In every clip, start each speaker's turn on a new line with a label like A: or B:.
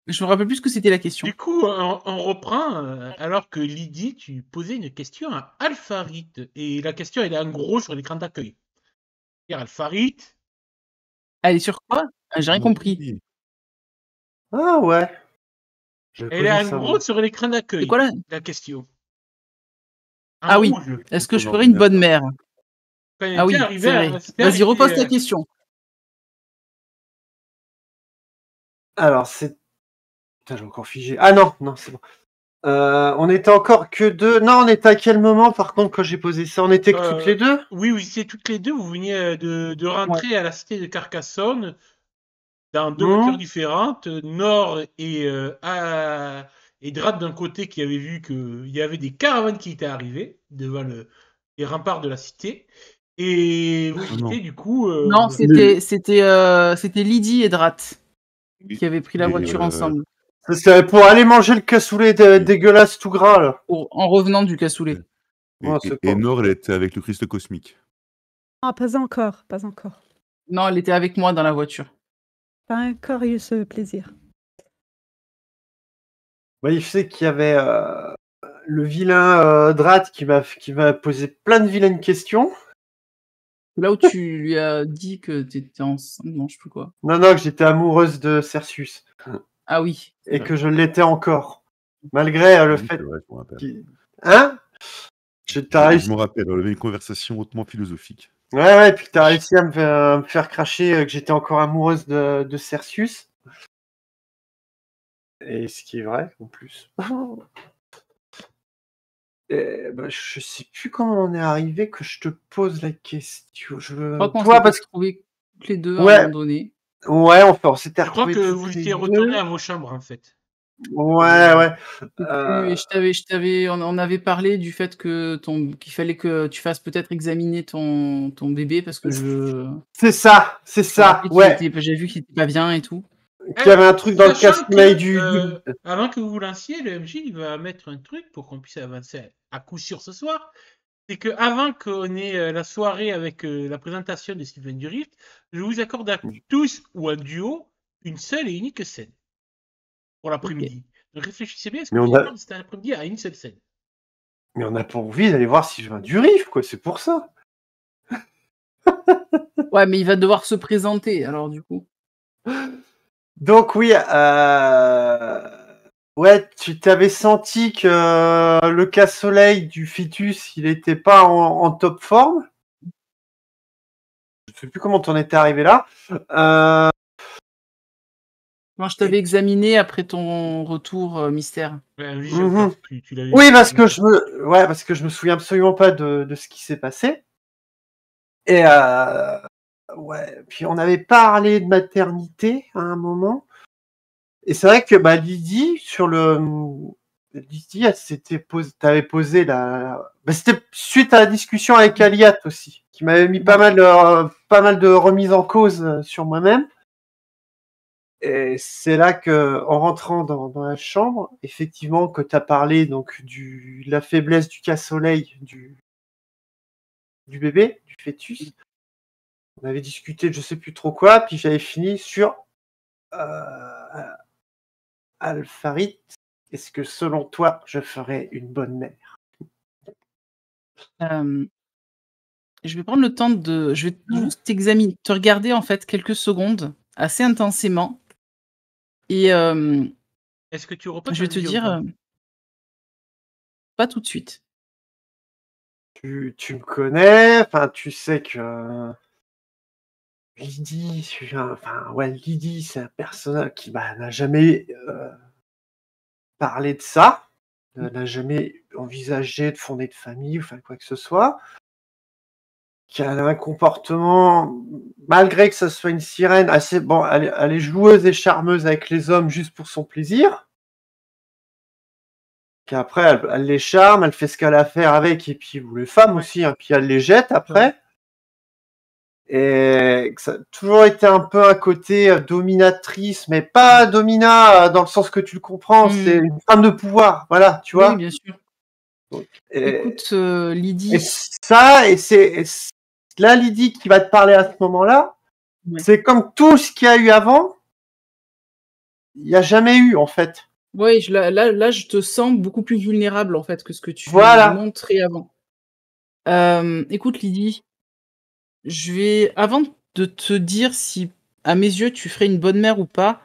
A: Je me rappelle plus ce que c'était la question.
B: Du coup, on reprend, alors que Lydie, tu posais une question à Alpharit. Et la question, elle est en gros sur l'écran d'accueil. Alpharit.
A: Elle est sur quoi? J'ai rien compris.
C: Oui.
D: Ah ouais.
B: Elle est en gros sur l'écran
A: C'est
B: d'accueil,
A: quoi
B: la question. En
A: Ah oui.
B: rouge.
A: Est-ce que je
C: Ton
A: ferais une bonne
C: ordinateur.
A: mère?
B: Quand elle
A: Ah
B: était
A: oui,
B: arrivée
A: c'est vrai.
B: c'était
A: Vas-y,
B: arrivé,
A: repose ta question.
D: Alors, c'est... Putain, j'ai encore figé. Ah non, c'est bon. On était encore que deux. Non, on était à quel moment, par contre, quand j'ai posé ça? On était que toutes les deux?
B: Oui, vous étiez toutes les deux. Vous veniez de rentrer à la cité de Carcassonne dans deux voitures différentes. Nord et Drat d'un côté qui avait vu qu'il y avait des caravanes qui étaient arrivées devant les remparts de la cité. Et vous étiez du coup...
A: Non, c'était Lydie et Drat qui avaient pris la voiture ensemble.
D: C'est pour aller manger le cassoulet dégueulasse tout gras, là.
A: En revenant du cassoulet.
C: Et Nord, elle était avec le Christ cosmique.
E: Ah, pas encore, pas encore.
A: Non, elle était avec moi dans la voiture.
E: Pas encore eu ce plaisir.
D: Oui, je sais qu'il y avait le vilain Drat qui m'a posé plein de vilaines questions.
A: Là où tu lui as dit que t'étais enceinte, non, je sais plus quoi.
D: Non, que j'étais amoureuse de Cercius.
A: Ah oui.
D: Et que je l'étais encore. Malgré le fait...
C: Vrai, je me rappelle.
D: Hein?
C: Je me rappelle, on avait une conversation hautement philosophique.
D: Ouais, puis t'as réussi à me faire cracher que j'étais encore amoureuse de Cercius. Et ce qui est vrai, en plus. Et, je sais plus comment on est arrivé que je te pose la question.
A: Toi, parce que trouvé toutes les deux à un moment donné.
D: Ouais, on s'était retrouvés.
B: Je crois que vous étiez retournés à vos chambres, en fait.
D: Ouais.
A: Et on avait parlé du fait que qu'il fallait que tu fasses peut-être examiner ton bébé parce que
D: C'est ça, ouais.
A: J'ai vu qu'il était pas bien et tout.
D: Qu'il y avait un truc dans le casse-mail du...
B: Avant que vous vous lanciez, le MJ il va mettre un truc pour qu'on puisse avancer à coup sûr ce soir. C'est que avant qu'on ait la soirée avec la présentation de Sylvain du Rift, je vous accorde à tous ou à duo une seule et unique scène pour l'après-midi. Donc réfléchissez bien, est-ce que vous accorde cet après-midi à une seule scène?
D: Mais on n'a pas envie d'aller voir Sylvain du Rift, quoi, c'est pour ça.
A: Ouais, mais il va devoir se présenter, alors du coup.
D: Donc oui, ouais, tu t'avais senti que le casse-soleil du fœtus, il était pas en top forme. Je sais plus comment t'en étais arrivé là.
A: Moi, je t'avais examiné après ton retour mystère.
D: Oui, parce que je me souviens absolument pas de ce qui s'est passé. Et ouais, puis on avait parlé de maternité à un moment. Et c'est vrai que Lydie, elle s'était t'avais posé c'était suite à la discussion avec Aliat aussi, qui m'avait mis pas mal de remises en cause sur moi-même. Et c'est là que, en rentrant dans la chambre, effectivement, que t'as parlé donc de la faiblesse du casse-soleil du bébé, du fœtus. On avait discuté de je sais plus trop quoi, puis j'avais fini sur Alpharit. Est-ce que selon toi, je ferais une bonne mère?
A: Je vais prendre le temps je vais juste t'examiner, te regarder en fait quelques secondes, assez intensément. Et
B: est-ce que tu repasses
A: je vais te dire pas tout de suite.
D: Tu me connais, enfin tu sais que Lydie, Lydie, c'est un personnage qui n'a jamais parlé de ça, n'a jamais envisagé de fonder de famille, enfin quoi que ce soit, qui a un comportement, malgré que ce soit une sirène, assez bon, elle est joueuse et charmeuse avec les hommes juste pour son plaisir. Qu'après, elle les charme, elle fait ce qu'elle a à faire avec, et puis ou les femmes aussi, hein, puis elle les jette après. Et que ça a toujours été un peu un côté dominatrice, mais pas domina dans le sens que tu le comprends, c'est une femme de pouvoir, voilà, tu vois.
A: Oui, bien sûr. Donc, écoute, Lydie.
D: Et c'est là Lydie qui va te parler à ce moment-là. Ouais. C'est comme tout ce qu'il y a eu avant, il y a jamais eu, en fait.
A: Oui, là, je te sens beaucoup plus vulnérable, en fait, que ce que tu
D: Voilà.
A: montrais avant. Écoute, Lydie, avant de te dire si, à mes yeux, tu ferais une bonne mère ou pas,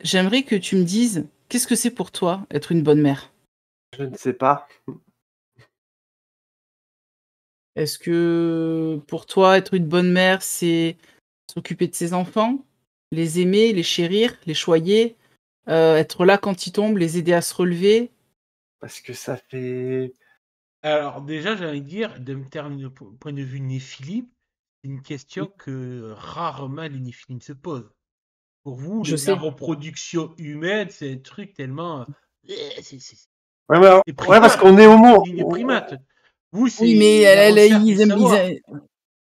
A: j'aimerais que tu me dises, qu'est-ce que c'est pour toi, être une bonne mère?
D: Je ne sais pas.
A: Est-ce que, pour toi, être une bonne mère, c'est s'occuper de ses enfants, les aimer, les chérir, les choyer, être là quand ils tombent, les aider à se relever?
D: Parce que ça fait...
B: Alors, déjà, j'ai envie de dire, d'un point de vue néphilim, c'est une question que rarement les néphilim se posent. Pour vous,
A: Je
B: la
A: sais.
B: reproduction humaine, c'est un truc tellement. C'est
D: Ouais, mais
B: c'est
D: ouais, parce
B: primaire,
D: qu'on est homo.
B: des primates. Vous,
A: Oui, mais
B: c'est la recherche
A: ils
B: du
A: aiment
B: savoir.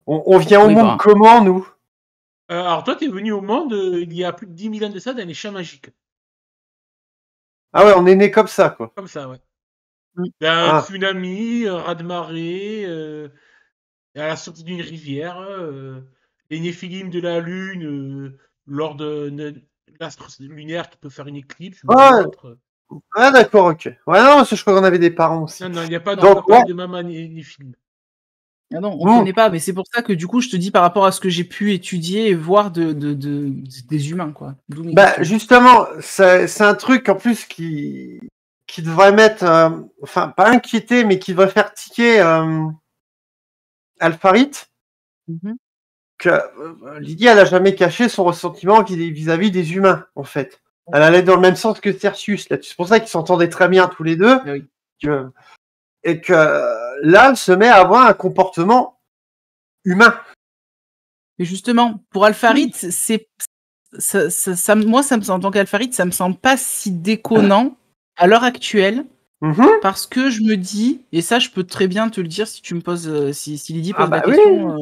D: On vient au
A: Oui,
D: monde
A: bah.
D: comment, nous?
B: Alors, toi, tu es venu au monde il y a plus de 10 000 ans de ça dans les champs magiques.
D: Ah ouais, on est né comme ça, quoi.
B: Comme ça, ouais.
A: Mmh.
B: Il y a un
D: Ah.
B: tsunami, un raz-de-marée, à la sortie d'une rivière, les néphilim de la Lune, lors de l'astre lunaire qui peut faire une éclipse ou
D: Ah,
B: autre.
D: ah, d'accord, ok. Ouais, non, parce que je crois qu'on avait des parents aussi.
B: Non, il n'y a pas de
D: Donc,
B: papa
D: ouais.
B: et de maman néphilim.
A: Ah non, on
D: Bon.
A: connaît pas, mais c'est pour ça que du coup, je te dis par rapport à ce que j'ai pu étudier et voir des humains, quoi. D'où mes
D: Bah,
A: questions.
D: justement, c'est un truc en plus qui devrait mettre, enfin, pas inquiéter, mais qui devrait faire tiquer Alpharit,
A: Mmh.
D: que Lydie, elle a jamais caché son ressentiment vis-à-vis des humains, en fait. Elle allait dans le même sens que Cercius, là. C'est pour ça qu'ils s'entendaient très bien tous les deux.
A: Ah oui.
D: Et que là, elle se met à avoir un comportement humain.
A: Mais justement, pour Alpharit, moi, ça me semble, en tant qu'Alpharit, ça me semble pas si déconnant à l'heure actuelle,
D: Mhm.
A: parce que je me dis, et ça, je peux très bien te le dire si tu me poses, si Lydie
D: Ah
A: pose la
D: bah oui.
A: question.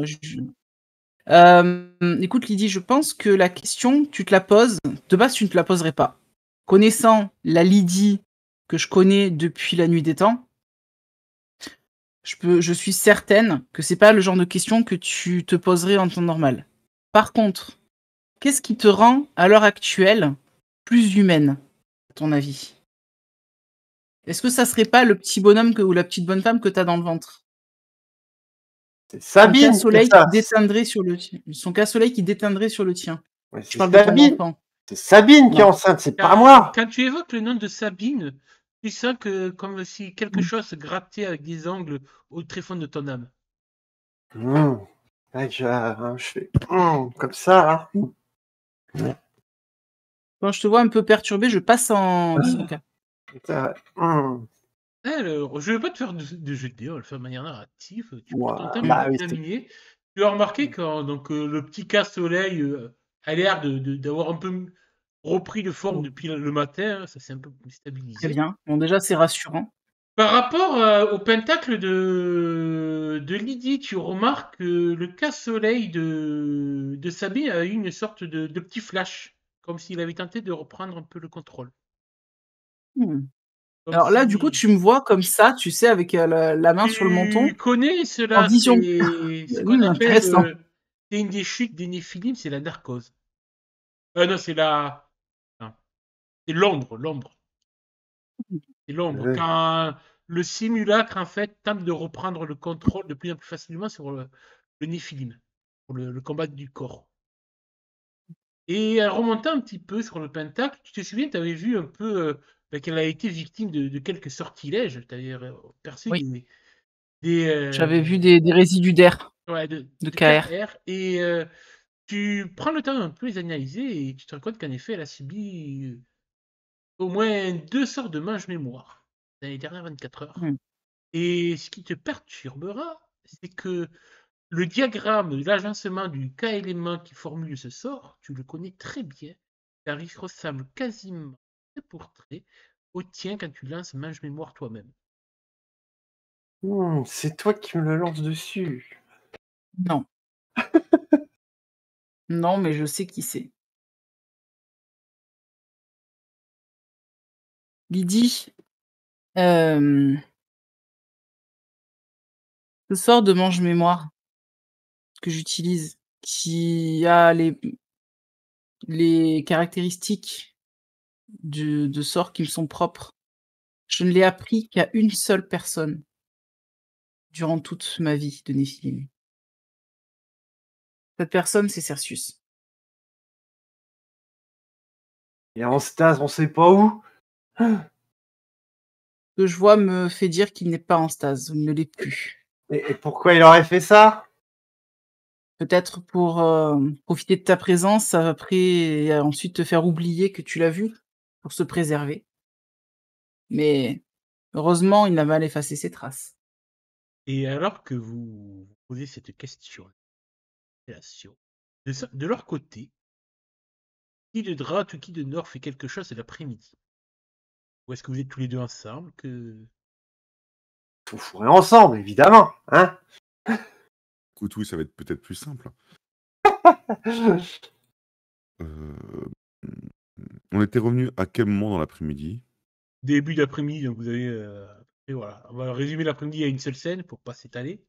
A: Écoute, Lydie, je pense que la question, tu te la poses, de base, tu ne te la poserais pas. Connaissant la Lydie que je connais depuis la nuit des temps, je suis certaine que c'est pas le genre de question que tu te poserais en temps normal. Par contre, qu'est-ce qui te rend, à l'heure actuelle, plus humaine, à ton avis? Est-ce que ça serait pas le petit bonhomme ou la petite bonne femme que tu as dans le ventre?
D: C'est
A: Son
D: Sabine,
A: cas-soleil
D: ça.
A: qui déteindrait sur le tien. Son cas-soleil qui déteindrait sur le tien.
D: Ouais,
A: Je
D: c'est
A: parle de ton
D: Sabine.
A: enfant.
D: C'est Sabine qui est
A: Non.
D: enceinte, c'est pas moi.
B: Quand tu évoques le nom de Sabine, tu sens que comme si quelque chose se grattait avec des ongles au tréfonds de ton âme.
D: Ouais, je fais comme ça, là.
A: Quand je te vois un peu perturbé, je passe en cas.
B: Je ne vais pas te faire de jeu de dés, on va le faire de manière narrative. Tu prends ton
D: Ouah,
B: temps
D: bah
B: pour
D: oui,
B: examiner. Tu as remarqué que donc, le petit casse-soleil a l'air d'avoir un peu repris de forme depuis le matin. Ça s'est un peu
A: Très
B: stabilisé.
A: bien. Bon, déjà, c'est rassurant.
B: Par rapport au pentacle de Lydie, tu remarques que le casse-soleil de Sabine a eu une sorte de petit flash, comme s'il avait tenté de reprendre un peu le contrôle.
A: Mmh.
B: Comme
A: Alors là, du coup,
B: si...
A: tu me vois comme ça, tu sais, avec, la main sur le menton,
B: Tu connais
A: en
B: cela,
A: vision.
B: c'est ce qu'on
A: Mmh,
B: appelle
A: intéressant.
B: c'est une des chutes des Néphilim, c'est la narcose. Non, non, c'est l'ombre. C'est l'ombre.
D: Ouais.
B: Quand le simulacre, en fait, tente de reprendre le contrôle de plus en plus facilement sur le Néphilim, pour le combat du corps. Et remontant un petit peu sur le pentacle, tu te souviens, tu avais vu un peu qu'elle a été victime de quelques sortilèges. Tu avais perçu
A: Oui,
B: des,
A: j'avais vu des résidus d'air,
B: ouais,
A: de
B: de
A: KR.
B: KR. Et tu prends le temps un peu de les analyser et tu te rends compte qu'en effet, elle a subi au moins 2 sortes de mange-mémoire dans les dernières 24 heures.
A: Mmh.
B: Et ce qui te perturbera, c'est que le diagramme, l'agencement du K-élément qui formule ce sort, tu le connais très bien, car il ressemble quasiment trait pour trait au tien quand tu lances mange-mémoire toi-même.
D: C'est toi qui me le lance dessus.
A: Non. Non, mais je sais qui c'est. Lydie, ce sort de mange-mémoire que j'utilise, qui a les caractéristiques de sorts qui me sont propres. Je ne l'ai appris qu'à une seule personne durant toute ma vie de Néphilim. Cette personne, c'est Cercius.
D: Et en stase, on sait pas où.
A: Ce que je vois me fait dire qu'il n'est pas en stase, ou il ne l'est plus.
D: Et pourquoi il aurait fait ça?
A: Peut-être pour profiter de ta présence après et ensuite te faire oublier que tu l'as vu, pour se préserver. Mais heureusement, il n'a mal effacé ses traces.
B: Et alors que vous posez cette question, de leur côté, qui de droite ou qui de nord fait quelque chose l'après-midi? Ou est-ce que vous êtes tous les deux ensemble
D: Faut fourrer ensemble, évidemment. Hein.
C: Écoute, oui, ça va être peut-être plus simple. On était revenu à quel moment dans l'après-midi?
B: Début d'après-midi, donc vous avez... et voilà, on va résumer l'après-midi à une seule scène pour pas s'étaler.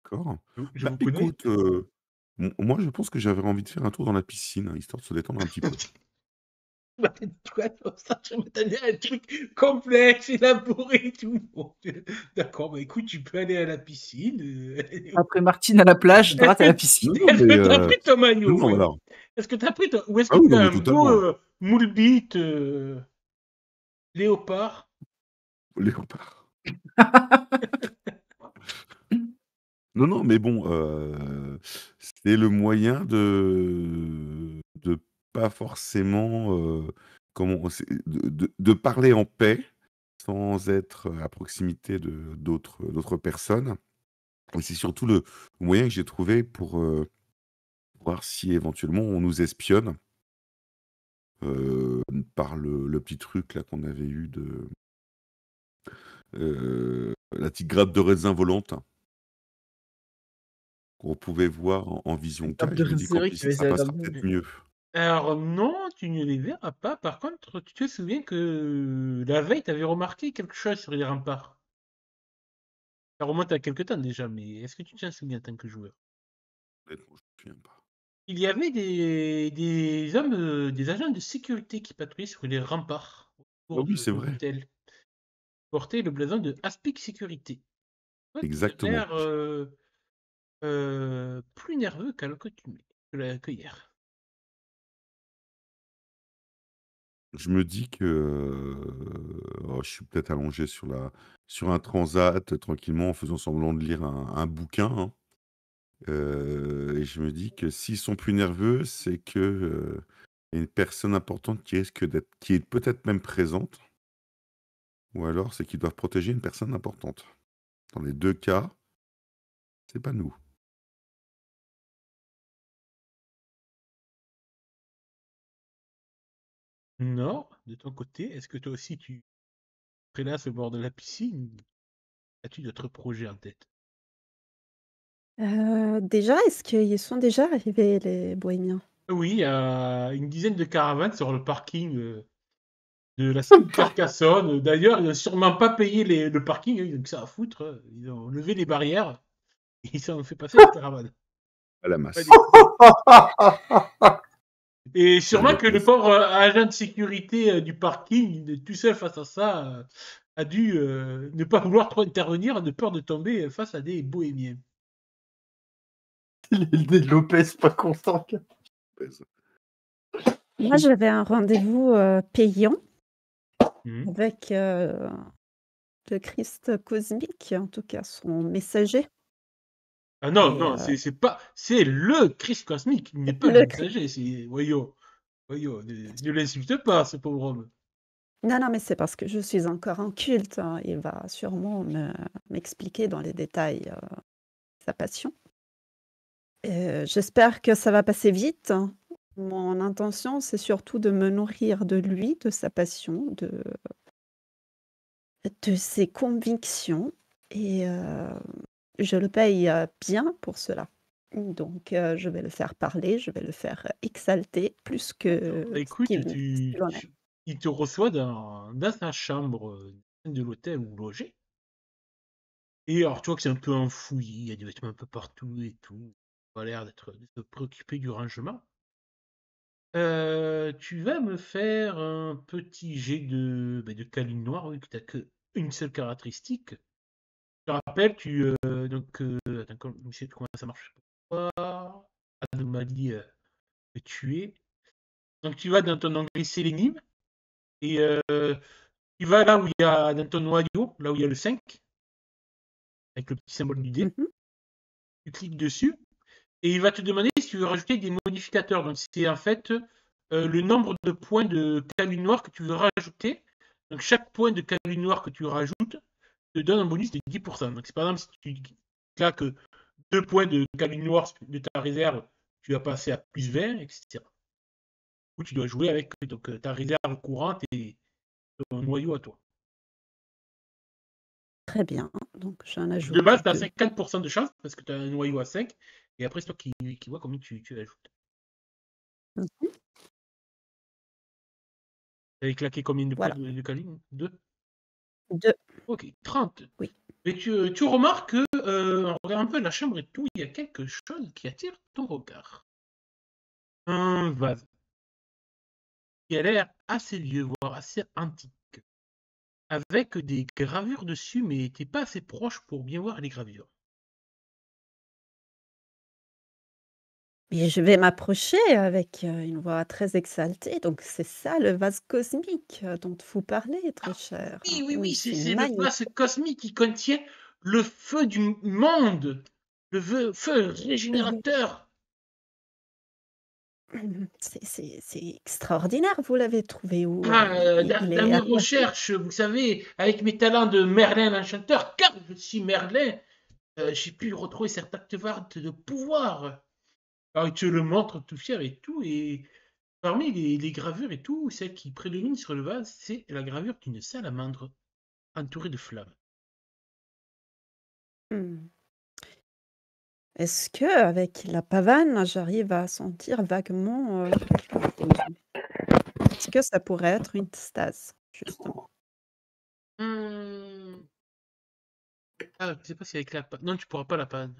C: D'accord.
B: Je vous
C: Bah,
B: connais.
C: écoute, moi, je pense que j'avais envie de faire un tour dans la piscine, hein, histoire de se détendre un petit peu.
B: Je m'attendais à un truc complexe, élaboré et tout. Bon, d'accord, bah écoute, tu peux aller à la piscine.
A: Après Martine à la plage, droite à la piscine.
C: Non,
B: Est-ce
C: mais,
B: que t'as pris ton maillot?
C: non,
B: Ouais.
C: alors.
B: Est-ce que t'as pris ton... Ou est-ce
C: Ah
B: que
C: oui,
B: tu
C: non,
B: as
C: mais
B: un beau
C: totalement.
B: moule bite léopard?
C: Léopard. Non, non, mais bon, c'est le moyen de pas forcément, comment c'est de parler en paix, sans être à proximité d'autres personnes. Et c'est surtout le moyen que j'ai trouvé pour, voir si éventuellement on nous espionne, par le petit truc là qu'on avait eu de, la petite grappe de raisin volante qu'on pouvait voir en vision K.
A: Grappe
C: Et
A: de
C: je me dis qu'en
A: raisin qui
C: piscine,
A: va
C: ça
A: essayer la
C: passera
A: grappe
C: peut-être
A: de-
C: mieux.
B: Alors non, tu ne les verras pas. Par contre, tu te souviens que la veille, tu avais remarqué quelque chose sur les remparts. Ça remonte à quelque temps déjà, mais est-ce que tu t'en souviens en tant que joueur?
C: Honnêtement, je me souviens pas.
B: Il y avait des hommes, des agents de sécurité qui patrouillaient sur les remparts
C: Ah
B: autour
C: oui,
B: de
C: c'est vrai,
B: l'hôtel. Portaient le blason de Aspic Sécurité. Toi, tu as
C: exactement.
B: l'air plus nerveux qu'à l'accoutumée que hier.
C: Je me dis que, oh, je suis peut-être allongé sur un transat, tranquillement, en faisant semblant de lire un bouquin, hein. Et je me dis que s'ils sont plus nerveux, c'est que, y a une personne importante qui est peut-être même présente, ou alors c'est qu'ils doivent protéger une personne importante. Dans les 2 cas, c'est pas nous.
B: Non, de ton côté, est-ce que toi aussi tu prélasses au bord de la piscine? As-tu d'autres projets en tête?
E: Déjà, est-ce qu'ils sont déjà arrivés, les bohémiens?
B: Oui, il y a une dizaine de caravanes sur le parking de la cité de Carcassonne. D'ailleurs, ils n'ont sûrement pas payé le parking, hein, ils ont que ça à foutre. Ils ont levé les barrières et ils ont fait passer les caravanes.
C: À la
B: Pas
C: masse.
B: des couilles. Et sûrement
C: Avec
B: que le pauvre agent de sécurité du parking, tout seul face à ça, a dû ne pas vouloir trop intervenir de peur de tomber face à des bohémiens.
D: Les Lopez pas content.
E: Moi, j'avais un rendez-vous payant
B: Mhm.
E: avec le Christ cosmique, en tout cas son messager.
B: Ah non,
E: Et,
B: non, c'est pas. C'est le Christ cosmique, il n'est pas
E: le
B: le
E: Christ.
B: messager. C'est. Voyons, voyons, ne l'insulte pas, ce pauvre homme.
E: Non, non, mais c'est parce que je suis encore en culte, hein. Il va sûrement m'expliquer dans les détails sa passion. J'espère que ça va passer vite. Mon intention, c'est surtout de me nourrir de lui, de sa passion, de ses convictions et je le paye, bien pour cela. Donc je vais le faire parler, je vais le faire exalter plus que
B: Bah,
E: ce
B: écoute,
E: qu'il en est.
B: il te reçoit dans sa chambre de l'hôtel où loger. Et alors, tu vois que c'est un peu enfoui, il y a des vêtements un peu partout et tout. Il a l'air de se préoccuper du rangement. Tu vas me faire un petit jet de câline noire, vu que tu n'as qu'une seule caractéristique. Je te rappelle, attends, je sais plus comment ça marche. Anomalie tuer. Donc tu vas dans ton onglet Sélénime, et tu vas là où il y a, dans ton noyau, là où il y a le 5, avec le petit symbole du dé.
E: Mhm.
B: Tu cliques dessus, et il va te demander si tu veux rajouter des modificateurs. Donc c'est en fait le nombre de points de câline noire que tu veux rajouter. Donc chaque point de câline noire que tu rajoutes te donne un bonus de 10%. Donc c'est par exemple si tu claques 2 points de câline noire de ta réserve, tu vas passer à plus 20, etc. Ou tu dois jouer avec donc, ta réserve courante et ton noyau à toi.
E: Très bien. Donc, j'en
B: De
E: ajoute
B: base, tu as
E: 2.
B: 50% de chance parce que tu as un noyau à 5. Et après, c'est toi qui vois combien tu ajoutes.
E: Mhm.
B: Tu avais claqué combien de points
E: Voilà.
B: de câline? 2.
E: 2.
B: Ok, 30.
E: Oui.
B: Mais tu remarques que, en regardant un peu la chambre et tout, il y a quelque chose qui attire ton regard. Un vase qui a l'air assez vieux, voire assez antique, avec des gravures dessus, mais t'es pas assez proche pour bien voir les gravures.
E: Mais je vais m'approcher avec une voix très exaltée. Donc, c'est ça le vase cosmique dont vous parlez, très cher.
B: Oui,
E: Oui,
B: c'est
E: c'est
B: le
E: magnifique.
B: vase cosmique qui contient le feu du monde, le feu régénérateur.
E: C'est extraordinaire. Vous l'avez trouvé où? Il
B: Dans
E: est
B: mes
E: à Paris?
B: recherches, vous savez, avec mes talents de Merlin l'Enchanteur, car je suis Merlin, j'ai pu retrouver cet artefact de pouvoir. Alors, tu le montres tout fier et tout, et parmi les gravures et tout, celle qui prédomine sur le vase, c'est la gravure d'une salamandre entourée de flammes.
E: Hmm. Est-ce que avec la pavane, j'arrive à sentir vaguement est-ce que ça pourrait être une stase, justement?
B: Hum, Ah, je sais pas si avec la panne. Non, tu pourras pas la panne.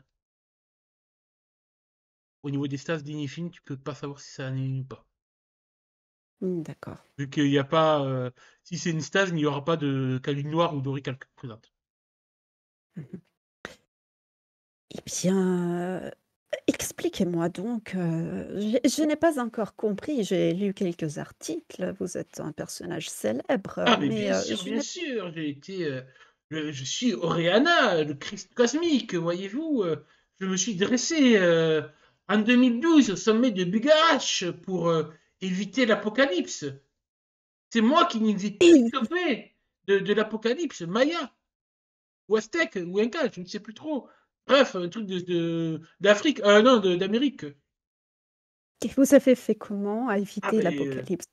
B: Au niveau des stages d'Inifine, tu peux pas savoir si ça annule ou pas.
E: D'accord.
B: Vu qu'il n'y a pas. Si c'est une stage, il n'y aura pas de caline noire ou d'oricalque présente.
E: Mhm. Eh bien, expliquez-moi donc, je n'ai pas encore compris, j'ai lu quelques articles, vous êtes un personnage célèbre,
B: Mais
E: mais je
B: bien
E: n'ai
B: sûr, je suis Oriana, le Christ cosmique, voyez-vous. Je me suis dressé en 2012 au sommet de Bugarach pour éviter l'apocalypse. C'est moi qui nous ai tous
E: et
B: sauvés de l'apocalypse, Maya. Ou aztèque, ou inca, je ne sais plus trop. Bref, un truc d'Afrique, non, d'Amérique.
E: et vous avez fait comment à
B: Ah
E: éviter
B: ben,
E: l'apocalypse?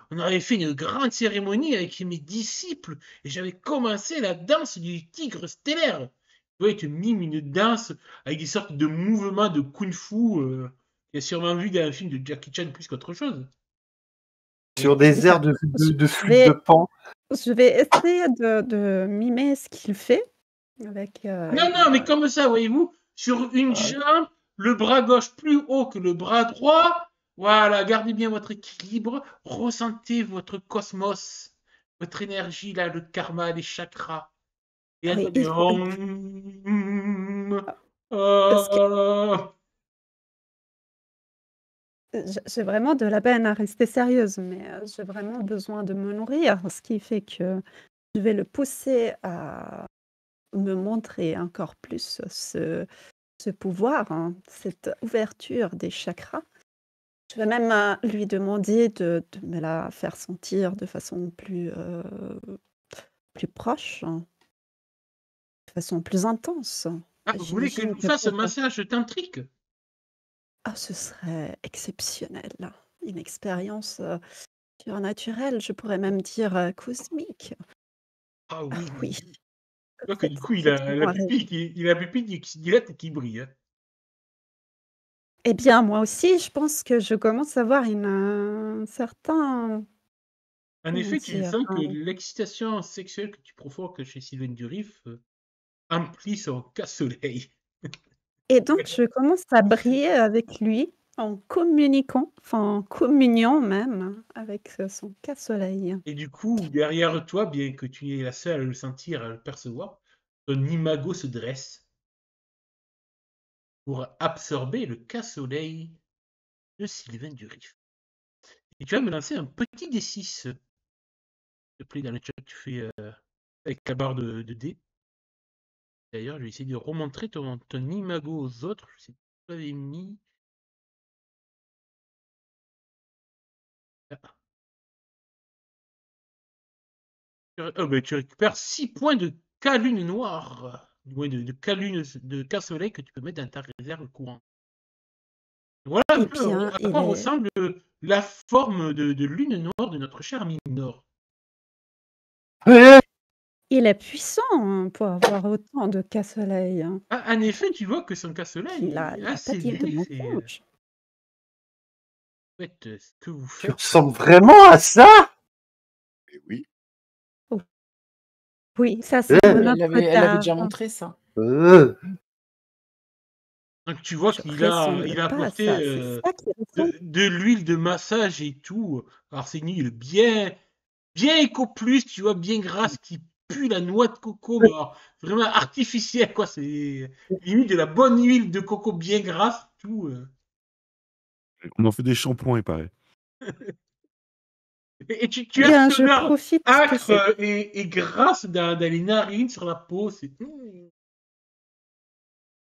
B: on avait fait une grande cérémonie avec mes disciples et j'avais commencé la danse du tigre stellaire. Tu vois, il te mime une danse avec des sortes de mouvements de kung-fu qu'il a sûrement vu dans un film de Jackie Chan plus qu'autre chose.
D: Sur des airs
E: Je
D: de flûte de
E: vais
D: pan.
E: je vais essayer de mimer ce qu'il fait avec,
B: Non, mais comme ça, voyez-vous, sur une jambe, le bras gauche plus haut que le bras droit. Voilà, gardez bien votre équilibre, ressentez votre cosmos, votre énergie, là, le karma, les chakras. Et
E: oui,
B: attendez.
E: parce que
B: Ah.
E: j'ai vraiment de la peine à rester sérieuse, mais j'ai vraiment besoin de me nourrir, ce qui fait que je vais le pousser à me montrer encore plus ce pouvoir, hein, cette ouverture des chakras. Je vais même, lui demander de me la faire sentir de façon plus proche, hein, de façon plus intense.
B: Vous voulez que je
E: J'imagine
B: vous
E: que
B: fasse un
E: pour
B: massage tantrique?
E: ce serait exceptionnel, là. Une expérience, surnaturelle, je pourrais même dire, cosmique.
B: Ah
E: Ah
B: oui,
E: oui,
B: oui. Tu vois que du coup,
E: faites-moi rêver.
B: il a la pupille qui dilate et qui brille. Hein.
E: Eh bien, moi aussi, je pense que je commence à avoir un certain,
B: En
E: comment
B: effet, tu
E: dire?
B: sens que l'excitation sexuelle que tu provoques chez Sylvain Durif emplit son casse-soleil.
E: Et donc je commence à briller avec lui en communiquant, enfin en communion même, avec son casse-soleil.
B: Et du coup, derrière toi, bien que tu es la seule à le sentir, à le percevoir, ton imago se dresse pour absorber le casse-soleil de Sylvain Durif. Et tu vas me lancer un petit D6, s'il te plaît, dans le chat. Tu fais avec la barre de dés. D'ailleurs, je vais essayer de remontrer ton imago aux autres. Je sais pas si tu l'avais mis. Ah. Tu récupères 6 points de calune noire. Du moins de calune de casse-soleil que tu peux mettre dans ta réserve courante. Voilà un
E: Eh
B: peu
E: bien,
B: à quoi ressemble la forme de lune noire de notre cher Minor.
E: il est puissant hein, pour avoir autant de casse-soleil. Hein.
B: Ah, en effet, tu vois que son casse-soleil
E: Il a
B: est
E: pas
B: assez
E: tiré de
B: vif et
E: mensonge.
B: faites ce que vous
D: Tu
B: faites.
D: ressembles vraiment à ça?
C: Mais oui.
E: Oui, ça c'est
D: Eh.
E: mon autre
A: Elle avait déjà
E: tard.
A: montré ça.
D: Euh.
B: Donc tu vois
E: Je
B: qu'il a
E: ressemble pas à
B: apporté
E: ça. C'est ça qui ressemble.
B: de l'huile de massage et tout. Alors c'est une huile bien éco plus, tu vois, bien grasse qui pue la noix de coco, mais alors, vraiment artificielle quoi. C'est limite de la bonne huile de coco bien grasse, tout.
C: On en fait des shampoings, il paraît.
B: Et tu
E: Eh
B: as
E: bien,
B: cette
E: je
B: odeur
E: profite que c'est
B: acre et grasse dans les narines, sur la peau. C'est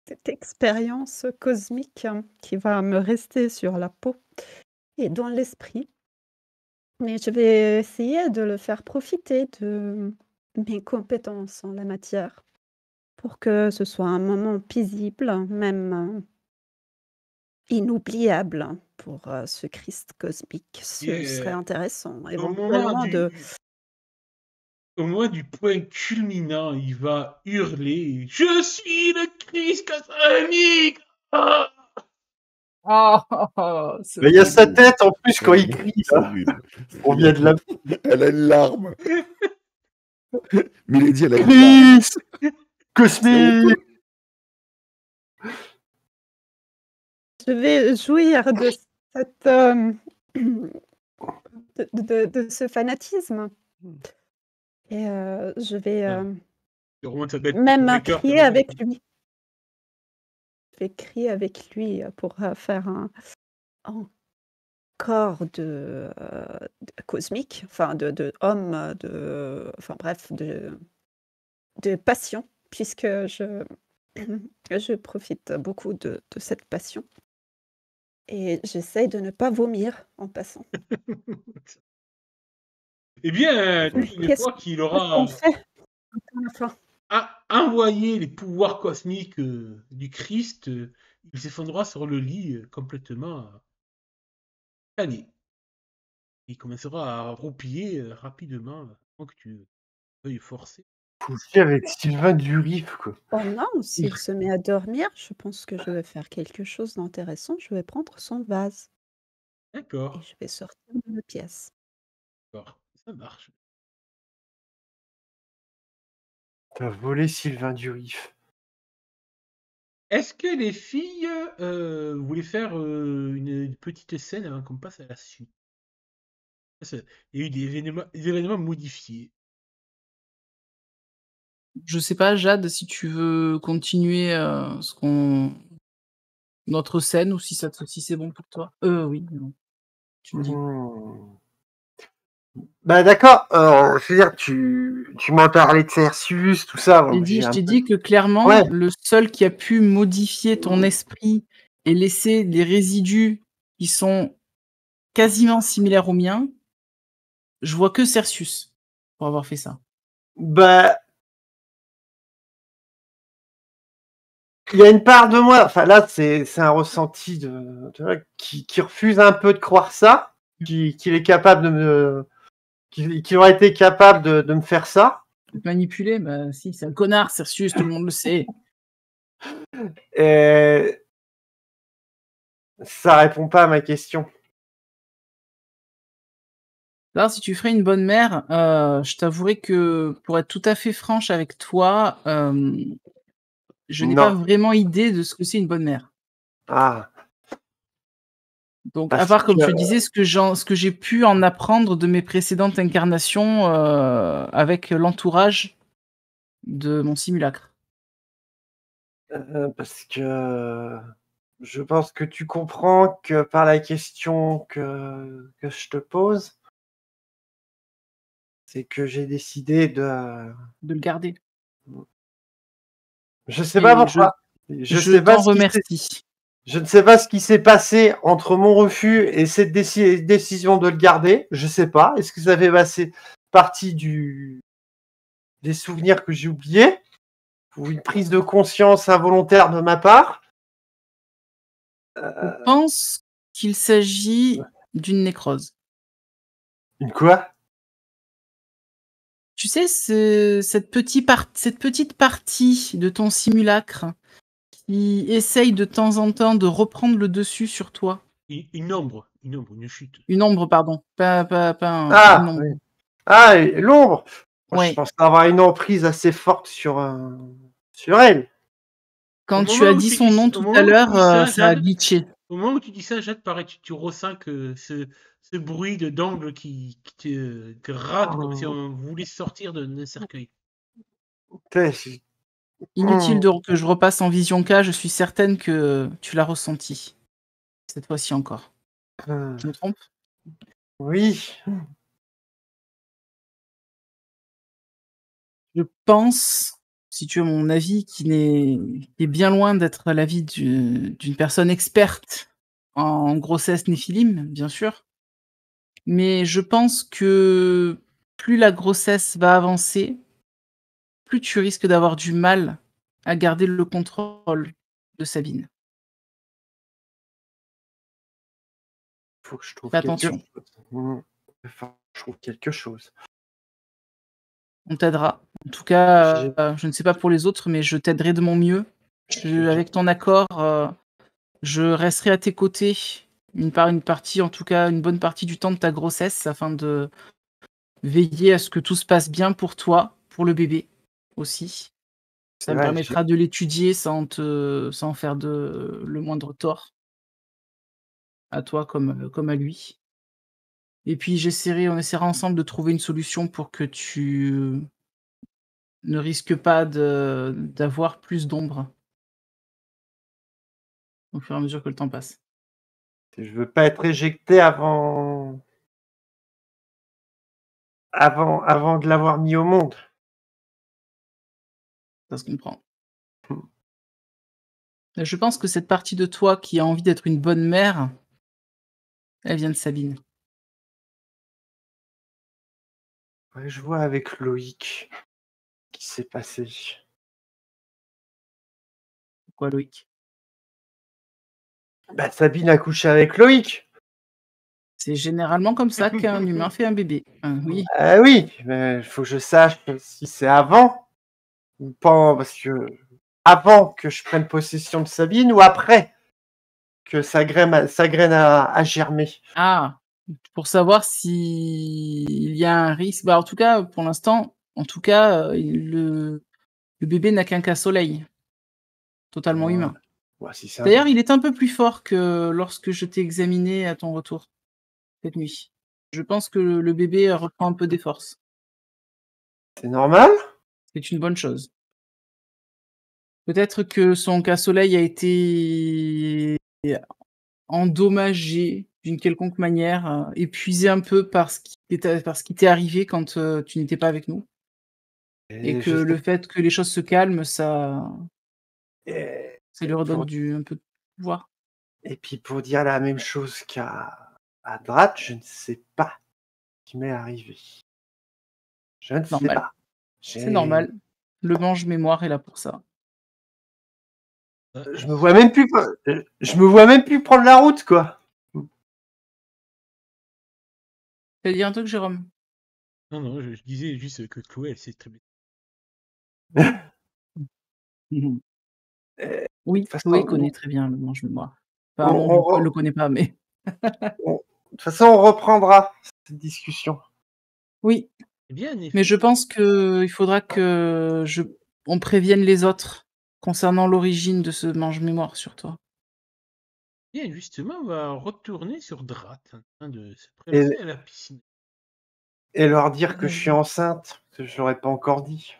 E: cette expérience cosmique hein, qui va me rester sur la peau et dans l'esprit. Mais je vais essayer de le faire profiter de mes compétences en la matière pour que ce soit un moment paisible, même inoubliable pour ce Christ cosmique. Ce serait intéressant,
B: au moment
E: éventuellement de...
B: du point culminant, il va hurler: Je suis le Christ cosmique! Ah
D: Mais il y a sa tête en plus quand il crie.
C: C'est
D: Là.
C: horrible.
D: On vient de la.
C: Elle a une larme. Milady, elle a une larme.
D: Chris Cosmique.
E: Je vais jouir de cette... de ce fanatisme. Et je vais même crier avec lui. Je vais crier avec lui pour faire un corps de cosmique, enfin de homme, enfin bref, de passion, puisque je profite beaucoup de cette passion. Et j'essaye de ne pas vomir en passant.
B: Eh bien,
E: Mais
B: une fois qu'il aura envoyé les pouvoirs cosmiques du Christ, il s'effondrera sur le lit complètement tanné. Il commencera à roupiller rapidement avant que tu veuilles forcer.
D: Coucher avec Sylvain Durif, quoi.
E: Oh non, s'il se met à dormir, je pense que je vais faire quelque chose d'intéressant. Je vais prendre son vase et
B: D'accord,
E: je vais sortir de la pièce.
B: d'accord, ça marche.
D: T'as volé Sylvain Durif.
B: Est-ce que les filles voulaient faire une petite scène avant qu'on passe à la suite? Il y a eu des événements modifiés.
A: Je sais pas, Jade, si tu veux continuer notre scène ou si c'est bon pour toi. Oui, non. Tu me dis.
D: Bah d'accord, je veux dire, tu m'as parlé de Cercius, tout ça.
A: Je t'ai dit que clairement,
D: Ouais.
A: le seul qui a pu modifier ton esprit et laisser des résidus qui sont quasiment similaires aux miens, je vois que Cercius pour avoir fait ça.
D: Bah, il y a une part de moi, enfin là, c'est un ressenti qui refuse un peu de croire ça, qu'il est capable de me, qu'il aurait été capable de me faire ça.
A: Manipuler, bah si, c'est un connard, Cercius, tout le monde le sait.
D: Et ça répond pas à ma question.
A: Alors, si tu ferais une bonne mère, je t'avouerai que, pour être tout à fait franche avec toi, je n'ai pas vraiment idée de ce que c'est une bonne mère.
D: Ah.
A: Donc, à
D: Parce
A: part, comme
D: que
A: je te disais, ce que j'ai pu en apprendre de mes précédentes incarnations avec l'entourage de mon simulacre.
D: parce que je pense que tu comprends que par la question que je te pose, c'est que j'ai décidé de.
A: De le garder.
D: Je sais pas
A: Et
D: pourquoi.
A: je t'en remercie.
D: Je ne sais pas ce qui s'est passé entre mon refus et cette décision de le garder. Je sais pas. Est-ce que ça fait partie des souvenirs que j'ai oubliés ou une prise de conscience involontaire de ma part?
A: Je pense qu'il s'agit d'une nécrose.
D: Une quoi?
A: Tu sais, cette petite partie de ton simulacre qui essaye de temps en temps de reprendre le dessus sur toi.
B: Une ombre, une chute.
A: Une ombre, pardon. Pas une ombre.
D: Oui. Ah, et l'ombre. Moi, je
A: Ouais.
D: pense avoir une emprise assez forte sur elle.
A: Quand
B: Au
A: tu
B: moment
A: as
B: où
A: dit
B: tu
A: son
B: dis-
A: nom
B: au
A: tout
B: moment
A: à
B: où tu
A: l'heure,
B: dis ça,
A: ça a
B: Jade,
A: glitché.
B: Au moment où tu dis ça, Jade, pareil, tu ressens que ce bruit d'angle qui te gratte comme si on voulait sortir d'un cercueil.
D: Putain, j'ai-
A: Inutile que je repasse en vision K, je suis certaine que tu l'as ressenti. Cette fois-ci encore. Je me trompe?
D: Oui.
A: Je pense, si tu veux mon avis, qui est bien loin d'être l'avis d'une personne experte en grossesse néphilim, bien sûr. Mais je pense que plus la grossesse va avancer, plus tu risques d'avoir du mal à garder le contrôle de Sabine.
D: Faut que je trouve
A: Fais
D: quelque
A: attention,
D: chose. Enfin, je trouve quelque chose.
A: on t'aidera. En tout cas,
D: J'ai-
A: je ne sais pas pour les autres, mais je t'aiderai de mon mieux. Avec ton accord, je resterai à tes côtés une partie, en tout cas une bonne partie du temps de ta grossesse, afin de veiller à ce que tout se passe bien pour toi, pour le bébé aussi. Ça me
D: Ouais,
A: permettra de l'étudier sans faire le moindre tort à toi comme à lui. Et puis on essaiera ensemble de trouver une solution pour que tu ne risques pas d'avoir plus d'ombre au fur et à mesure que le temps passe.
D: je veux pas être éjecté avant de l'avoir mis au monde.
A: Ça se comprend. Je pense que cette partie de toi qui a envie d'être une bonne mère, elle vient de Sabine.
D: Ouais, je vois avec Loïc ce qui s'est passé.
A: Pourquoi Loïc?
D: Bah, Sabine a couché avec Loïc.
A: C'est généralement comme ça qu'un humain fait un bébé. Oui.
D: Ah oui, mais il faut que je sache si c'est avant ou pas, parce que avant que je prenne possession de Sabine ou après que sa graine a germé.
A: Ah, pour savoir s'il y a un risque. Bah, en tout cas, pour l'instant, le bébé n'a qu'un cas-soleil, totalement
D: Ouais.
A: humain.
D: Ouais, si c'est
A: D'ailleurs, il est un peu plus fort que lorsque je t'ai examiné à ton retour, cette nuit. Je pense que le bébé reprend un peu des forces.
D: c'est normal.
A: C'est une bonne chose. Peut-être que son cas-soleil a été endommagé d'une quelconque manière, épuisé un peu par ce qui t'est arrivé quand, tu n'étais pas avec nous et
D: Et
A: que
D: je
A: le
D: sais,
A: fait que les choses se calment,
D: et,
A: ça lui redonne
D: pour,
A: un peu de pouvoir.
D: et puis pour dire la même chose à Drat, je ne sais pas ce qui m'est arrivé. Je ne sais
A: Normal,
D: pas.
A: c'est normal. Le mange-mémoire est là pour ça.
D: Je me vois même plus. Je me vois même plus prendre la route, quoi.
A: Tu vas dire un truc, Jérôme?
B: Non, je disais juste que Chloé, elle sait très bien.
A: Mmh.
D: De
A: Oui,
D: toute façon,
A: Chloé connaît très bien le mange-mémoire. Enfin,
D: on,
A: moi, je
D: on-
A: le connais pas, mais
D: de toute façon, on reprendra cette discussion.
A: oui.
B: Eh bien, en
A: Mais
B: effet,
A: je pense qu'il faudra que on prévienne les autres concernant l'origine de ce mange-mémoire sur toi.
B: Bien, justement, on va retourner sur Drat, en train de se
D: Et,
B: prélasser à la piscine.
D: et leur dire que je suis enceinte, parce que je l'aurais pas encore dit.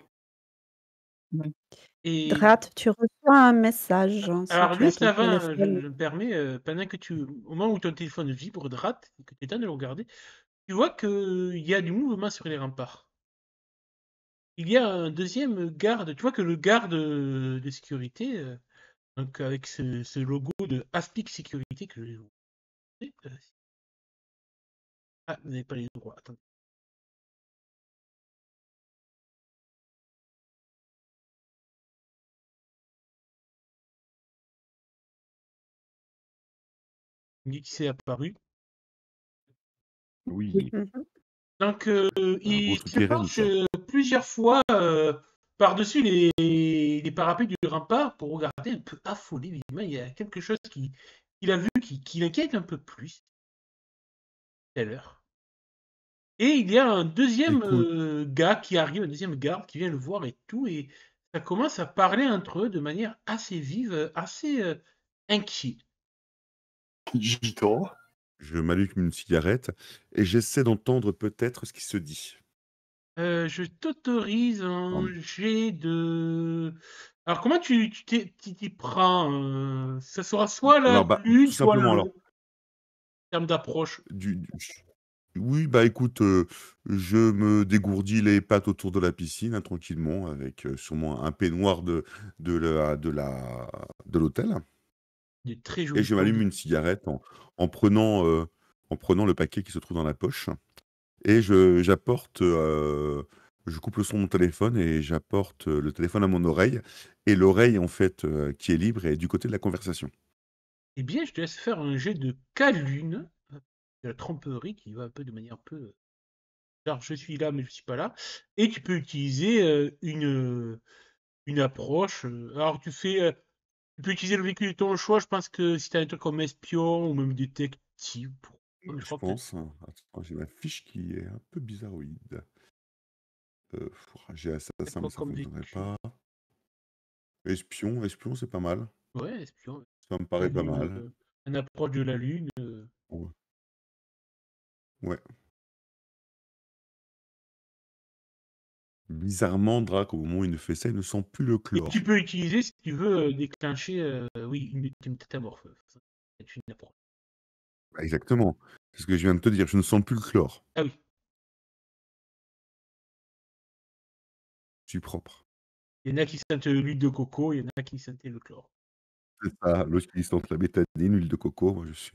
B: Et
E: Drat, tu reçois un message si
B: alors,
E: tu as
B: juste
E: ton
B: avant, je
E: téléphone.
B: me permets, pendant que au moment où ton téléphone vibre, Drat, et que tu es en train de le regarder, tu vois qu'il y a du mouvement sur les remparts. Il y a un deuxième garde, tu vois que le garde de sécurité, donc avec ce logo de Aspic Sécurité que je vais vous montrer, ah, vous n'avez pas les droits, attendez. Il me dit qu'il s'est apparu.
C: Oui,
E: Mhm.
B: Donc, il
C: votre
B: se
C: Keren,
B: penche
C: quoi.
B: plusieurs fois par-dessus les parapets du rempart pour regarder un peu affolé. Évidemment, il y a quelque chose qu'il a vu qui l'inquiète un peu plus tout à l'heure. Et il y a un deuxième
C: Écoute,
B: gars qui arrive, un deuxième garde qui vient le voir et tout, et ça commence à parler entre eux de manière assez vive, assez inquiet.
D: Gitan.
C: je m'allume une cigarette et j'essaie d'entendre peut-être ce qui se dit.
B: Je t'autorise un
C: Enfin,
B: jet de. Alors, comment tu t'y prends ça sera soit la
C: alors, bah,
B: lune,
C: tout
B: soit
C: simplement, alors,
B: le terme d'approche.
C: oui, bah écoute, je me dégourdis les pattes autour de la piscine, hein, tranquillement, avec sûrement un peignoir de l'hôtel.
B: De très
C: Et
B: jolis
C: je m'allume
B: combis.
C: une cigarette en prenant le paquet qui se trouve dans la poche. Et je coupe le son de mon téléphone et j'apporte le téléphone à mon oreille. Et l'oreille, en fait, qui est libre, est du côté de la conversation.
B: Eh bien, je te laisse faire un jet de K-lune, de la tromperie qui va un peu de manière un peu. Genre, je suis là, mais je suis pas là. Et tu peux utiliser une approche. Alors, tu peux utiliser le véhicule de ton choix. Je pense que si tu as un truc comme espion ou même détective, je
C: Je
B: crois peut-être.
C: pense. Attends, j'ai ma fiche qui est un peu bizarroïde. J'ai assassin, mais
B: Quoi
C: ça ne
B: comme
C: fonctionnerait
B: véhicule?
C: pas. Espion, c'est pas mal.
B: Ouais, espion.
C: Ça me paraît pas mal.
B: Un approche de la Lune.
C: Ouais. Ouais. Bizarrement, Drac, au moment où il ne fait ça, il ne sent plus le
B: Et tu
C: chlore.
B: peux utiliser, si tu veux, déclencher oui, une métamorphose. C'est une approche.
C: Bah, exactement. C'est ce que je viens de te dire. Je ne sens plus le chlore.
B: Ah oui.
C: Je suis propre.
B: Il y en a qui sentent l'huile de coco, il y en a qui sentent le chlore.
C: C'est ça. L'autre qui sent la bétadine, l'huile de coco. Moi, je suis.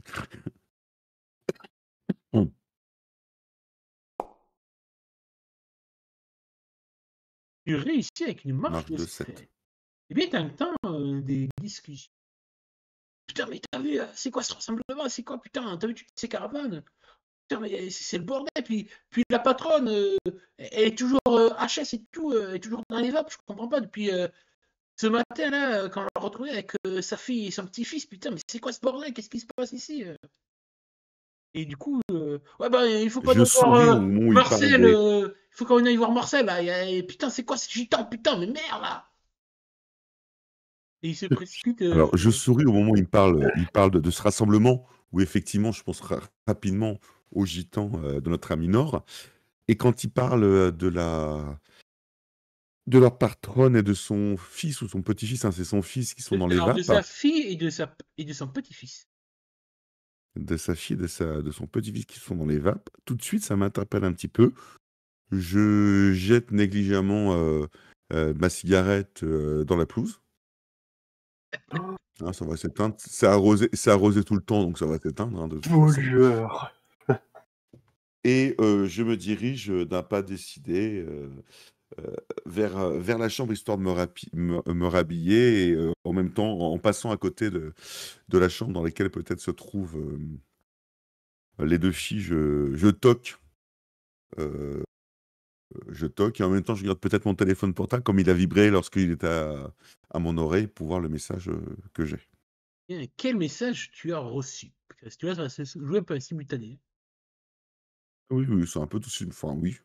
C: Hum,
B: Tu réussis avec une marche
C: Marche
B: de
C: de 7.
B: sel. Eh bien, t'entends des discussions. Putain, mais t'as vu, c'est quoi ce rassemblement? C'est quoi, putain? T'as vu toutes ces caravanes? Putain, mais c'est le bordel. Puis la patronne, elle est toujours HS et tout, elle est toujours dans les vapes. Je comprends pas. Depuis ce matin, là, quand on l'a retrouvée avec sa fille et son petit-fils, putain, mais c'est quoi ce bordel? Qu'est-ce qui se passe ici? Et du coup, ouais, bah, il faut qu'on
C: Je
B: aille voir
C: souris au moment où il parle
B: Marcel.
C: des.
B: Il faut qu'on aille voir Marcel, là. Putain, c'est quoi ce gitan? Putain, mais merde, là! Et il se précipite.
C: Alors, je souris au moment où il parle de ce rassemblement où effectivement, je pense rapidement aux gitans de notre ami Nord. Et quand il parle de leur patronne et de son fils ou son petit-fils, hein, c'est son fils qui sont dans les
B: Alors, de
C: vapes,
B: sa fille et de son petit-fils.
C: de sa fille et de son petit-fils qui sont dans les vapes, tout de suite, ça m'interpelle un petit peu. Je jette négligemment ma cigarette dans la pelouse. Hein, ça va s'éteindre. C'est arrosé tout le temps, donc ça va s'éteindre hein, de toute façon.
D: Voleur.
C: Et je me dirige d'un pas décidé vers la chambre, histoire de me rhabiller, et en même temps, en passant à côté de la chambre dans laquelle peut-être se trouvent les deux filles, euh, je toque, et en même temps, je regarde peut-être mon téléphone portable, comme il a vibré lorsqu'il était à mon oreille, pour voir le message que j'ai.
B: Bien, quel message tu as reçu? Parce que si tu vois, ça va se jouer un peu en simultané.
C: Oui, oui, c'est un peu tout de suite. Enfin, oui.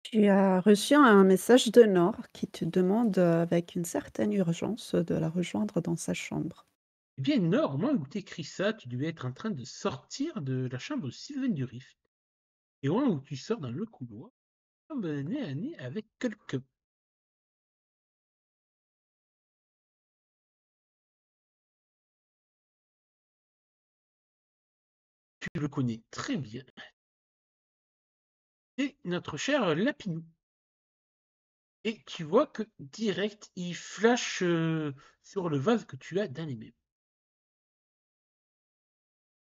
E: Tu as reçu un message de Nord qui te demande avec une certaine urgence de la rejoindre dans sa chambre.
B: Eh bien, Nord, au moment où tu écris ça, tu devais être en train de sortir de la chambre de Sylvain du Rift. Et au moment où tu sors dans le couloir, tu tombes nez à nez avec quelqu'un. Tu le connais très bien. C'est notre cher Lapinou. Et tu vois que direct, il flash sur le vase que tu as dans les mains.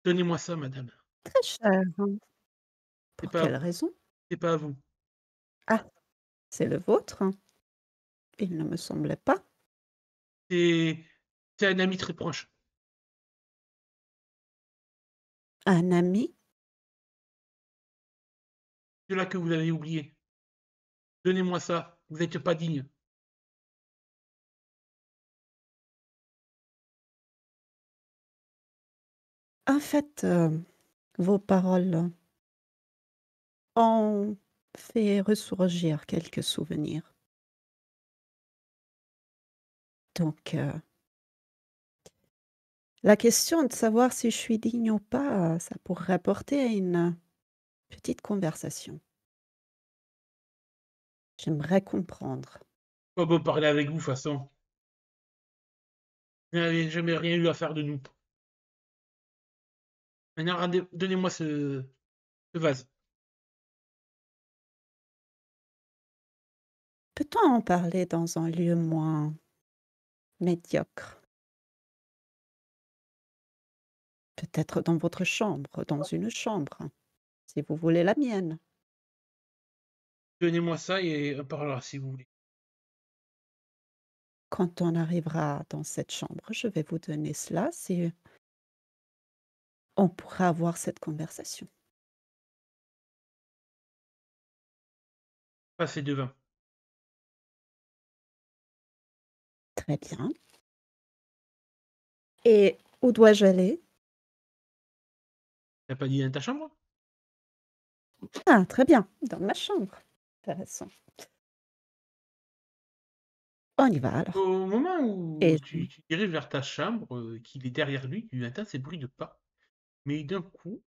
B: Donnez-moi ça, madame.
E: Très cher.
B: C'est
E: Pour
B: pas,
E: quelle raison?
B: c'est pas à vous.
E: Ah, c'est le vôtre? Il ne me semblait pas.
B: C'est un ami très proche.
E: Un ami?
B: Celui-là que vous avez oublié. Donnez-moi ça. Vous n'êtes pas digne.
E: En fait, vos paroles ont fait ressurgir quelques souvenirs. Donc, la question de savoir si je suis digne ou pas, ça pourrait porter à une petite conversation. J'aimerais comprendre.
B: Pas beau parler avec vous, de toute façon. Vous n'avez jamais rien eu à faire de nous. Maintenant, donnez-moi ce vase.
E: Peut-on en parler dans un lieu moins médiocre? Peut-être dans votre chambre, dans une chambre, si vous voulez la mienne.
B: Donnez-moi ça et on parlera si vous voulez.
E: Quand on arrivera dans cette chambre, je vais vous donner cela, si on pourra avoir cette conversation.
B: Passez devant.
E: Très bien. Et où dois-je aller?
B: T'as pas dit dans ta chambre?
E: Ah, très bien, dans ma chambre. Intéressant. On y va alors.
B: Au moment où
E: Et
B: tu diriges vers ta chambre, qu'il est derrière lui, tu entends ces bruits de pas. Mais d'un coup,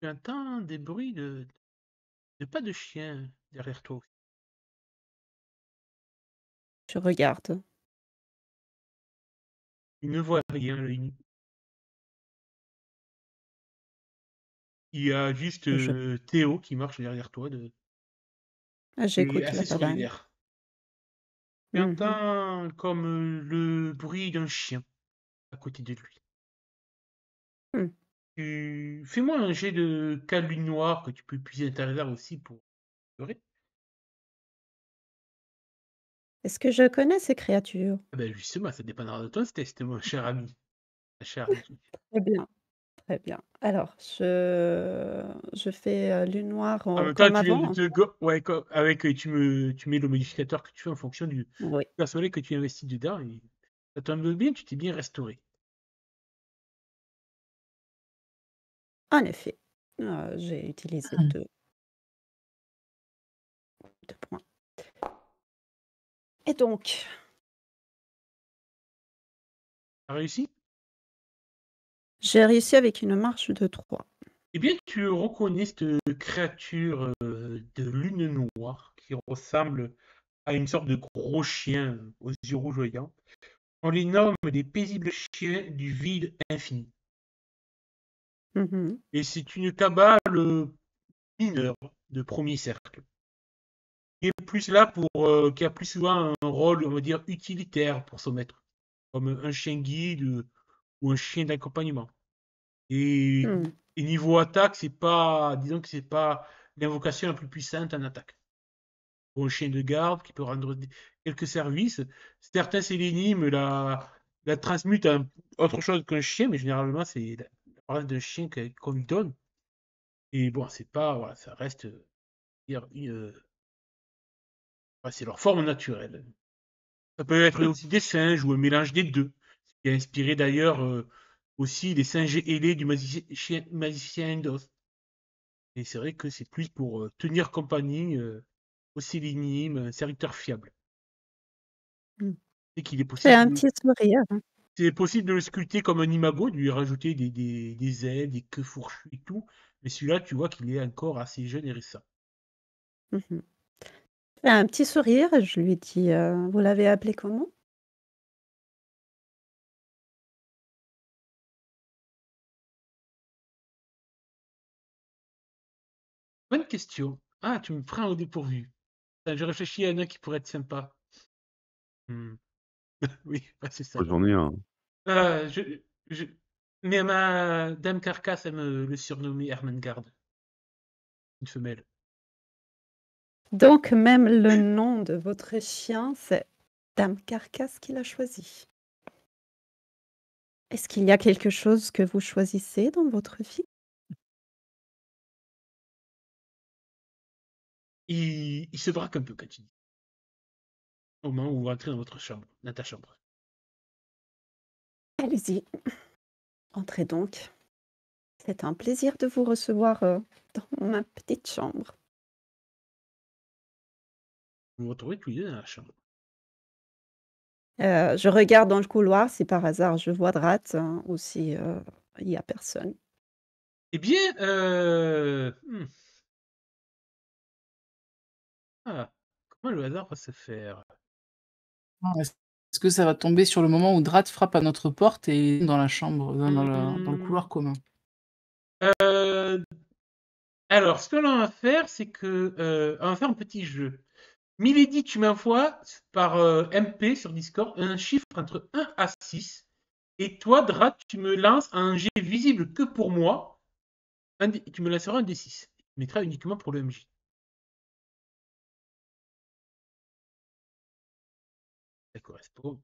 B: tu entends des bruits de pas de chien derrière toi.
E: je regarde.
B: Il ne voit rien, là, il y a juste
E: Je...
B: Théo qui marche derrière toi, qui est
E: J'écoute la
B: assez
E: cabane.
B: solidaire. Tu
E: Mhm.
B: entends comme le bruit d'un chien à côté de lui.
E: Hmm.
B: Fais-moi un jet de calune noire que tu peux puiser dans ta réserve aussi pour pleurer.
E: Est-ce que je connais ces créatures?
B: Ah ben justement, ça dépendra de ton test, mon cher ami. Ma chère amie.
E: Très bien, très bien. Alors, je fais lune noire
B: En même temps,
E: comme
B: tu viens de
E: avant, hein?
B: te ouais, avec tu mets le modificateur que tu fais en fonction du
E: Oui,
B: personnel que tu investis dedans et ça tombe bien, tu t'es bien restauré.
E: en effet. J'ai utilisé
A: Hmm.
E: deux points. Et donc,
B: T'as réussi?
E: j'ai réussi avec une marche de 3.
B: Eh bien, tu reconnais cette créature de lune noire qui ressemble à une sorte de gros chien aux yeux rougeoyants. On les nomme des paisibles chiens du vide infini.
E: Mhm.
B: Et c'est une cabale mineure de premier cercle. Qui est plus là qui a plus souvent un rôle, on va dire, utilitaire pour son maître, comme un chien guide ou un chien d'accompagnement. Et,
E: Hmm.
B: et niveau attaque, c'est pas, disons que c'est pas l'invocation la plus puissante en attaque. Pour un chien de garde qui peut rendre quelques services, certains sélénimes la transmutent en autre chose qu'un chien, mais généralement c'est la parole d'un chien qu'on lui donne. Et bon, c'est pas, voilà, ça reste, c'est leur forme naturelle. Ça peut être aussi des singes ou un mélange des deux, ce qui a inspiré d'ailleurs aussi les singes ailés du magicien Endos. Et c'est vrai que c'est plus pour tenir compagnie au sélénime, un serviteur fiable.
E: Hmm.
B: Et qu'il est
E: J'ai un
B: possible,
E: petit sourire.
B: C'est possible de le sculpter comme un imago, de lui rajouter des ailes, des queues fourchues et tout. Mais celui-là, tu vois qu'il est encore assez jeune et récent.
E: Mmh. Fais un petit sourire et je lui dis, «Vous l'avez appelé comment?»
B: Bonne question. Ah, tu me prends au dépourvu. Attends, je réfléchis à un qui pourrait être sympa. Hmm. Oui, bah, c'est ça.
C: Moi, j'en ai un.
B: Euh, je, je... Mais ma dame Carcasse aime le surnommer Ermengarde. Une femelle.
E: Donc même le nom de votre chien, c'est Dame Carcasse qui l'a choisi. Est-ce qu'il y a quelque chose que vous choisissez dans votre vie?
B: Il se braque un peu quand tu dis. Au moment où vous rentrez dans votre chambre, dans ta chambre.
E: Allez-y, entrez donc. C'est un plaisir de vous recevoir, dans ma petite chambre.
B: Vous vous retrouvez tous les deux dans la chambre.
E: Je regarde dans le couloir si par hasard je vois Drat, ou si, il y a personne.
B: Eh bien, ah, comment le hasard va se faire?
A: Ah, est-ce que ça va tomber sur le moment où Drat frappe à notre porte et dans la chambre, dans le couloir commun?
B: Euh, Alors, ce que l'on va faire, c'est que on va faire un petit jeu. Milady, tu m'envoies par MP sur Discord un chiffre entre 1 à 6. Et toi, Drat, tu me lances un jet visible que pour moi. Tu me lanceras un D6. Tu mettras uniquement pour le MJ. Ça correspond.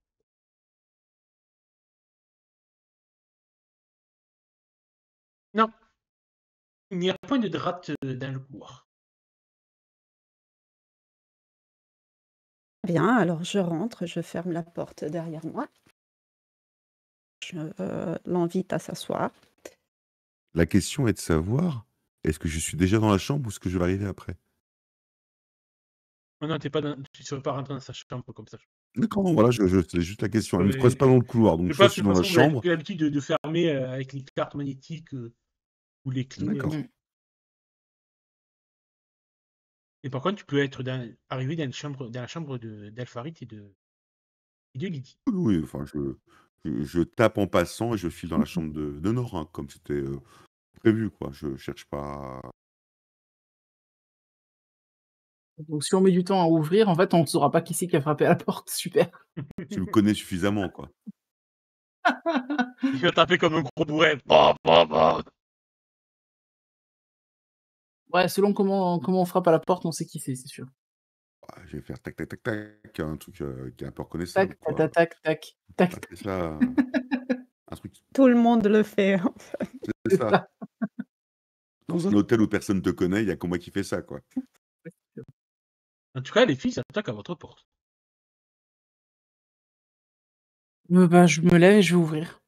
B: Non, il n'y a point de Drat dans le couloir.
E: Bien, alors je rentre, je ferme la porte derrière moi. Je, l'invite à s'asseoir.
C: La question est de savoir, est-ce que je suis déjà dans la chambre ou est-ce que je vais arriver après?
B: Oh non, tu ne serais pas rentré dans sa chambre comme ça.
C: D'accord, non, voilà, c'est juste la question. Elle ne me
B: Ouais.
C: creuse pas dans le couloir,
B: Je
C: donc
B: sais
C: soit
B: pas,
C: je
B: de
C: suis
B: toute
C: dans la
B: façon, vous avez
C: chambre.
B: pris l'habitude de fermer avec les cartes magnétiques ou les clés.
C: D'accord.
A: Mm.
B: Et par contre, tu peux être arrivé dans la chambre d'Alfarit et de Lydie.
C: Oui, enfin, je tape en passant et je file dans la chambre de Nord, hein, comme c'était prévu, quoi. Je cherche pas.
A: Donc si on met du temps à ouvrir, en fait, on ne saura pas qui c'est qui a frappé à la porte. Super.
C: Tu le connais suffisamment, quoi.
B: Il va taper comme un gros bourrin. Bah, bah, bah.
A: Ouais, selon comment on frappe à la porte, on sait qui c'est sûr.
C: Ah, je vais faire tac, tac, tac, tac, un truc qui est un peu
A: Tac,
C: reconnaissable, quoi.
A: tac, tac, tac, tac,
C: Ah, c'est ça, un truc,
E: Tout le monde le fait, en fait.
C: c'est
A: c'est
C: ça.
A: ça.
C: Dans un hôtel où personne ne te connaît, il y a que moi qui fais ça, quoi.
B: En tout cas, les filles s'attaquent à votre porte.
A: Bah, je me lève et je vais ouvrir.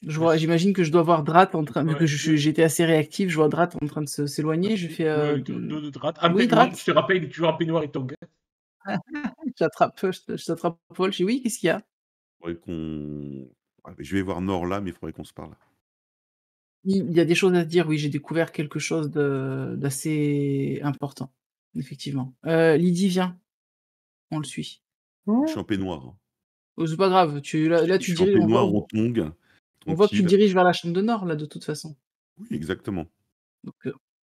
A: J'imagine que je dois voir Drat en train, vu
B: Ouais,
A: que j'étais assez réactif, je vois Drat en train de s'éloigner, je fais
B: Ouais, de draps. En
A: oui,
B: peignoir,
A: Drat,
B: je te rappelle, il est toujours en peignoir et tongue.
A: je t'attrape Paul, je dis oui, qu'est-ce qu'il y a?
C: Faudrait qu'on... Ah, je vais voir Nord là, mais il faudrait qu'on se parle.
A: Il y a des choses à se dire, oui, j'ai découvert quelque chose d'assez important, effectivement. Lydie, viens, on le suit.
C: Je suis en peignoir, hein.
A: Oh, c'est pas grave, là
C: Je
A: tu
C: suis en
A: diriges,
C: peignoir, en tongs,
A: on voit que tu
C: tranquille.
A: diriges vers la chambre de Nord, là, de toute façon.
C: Oui, exactement.
A: Donc,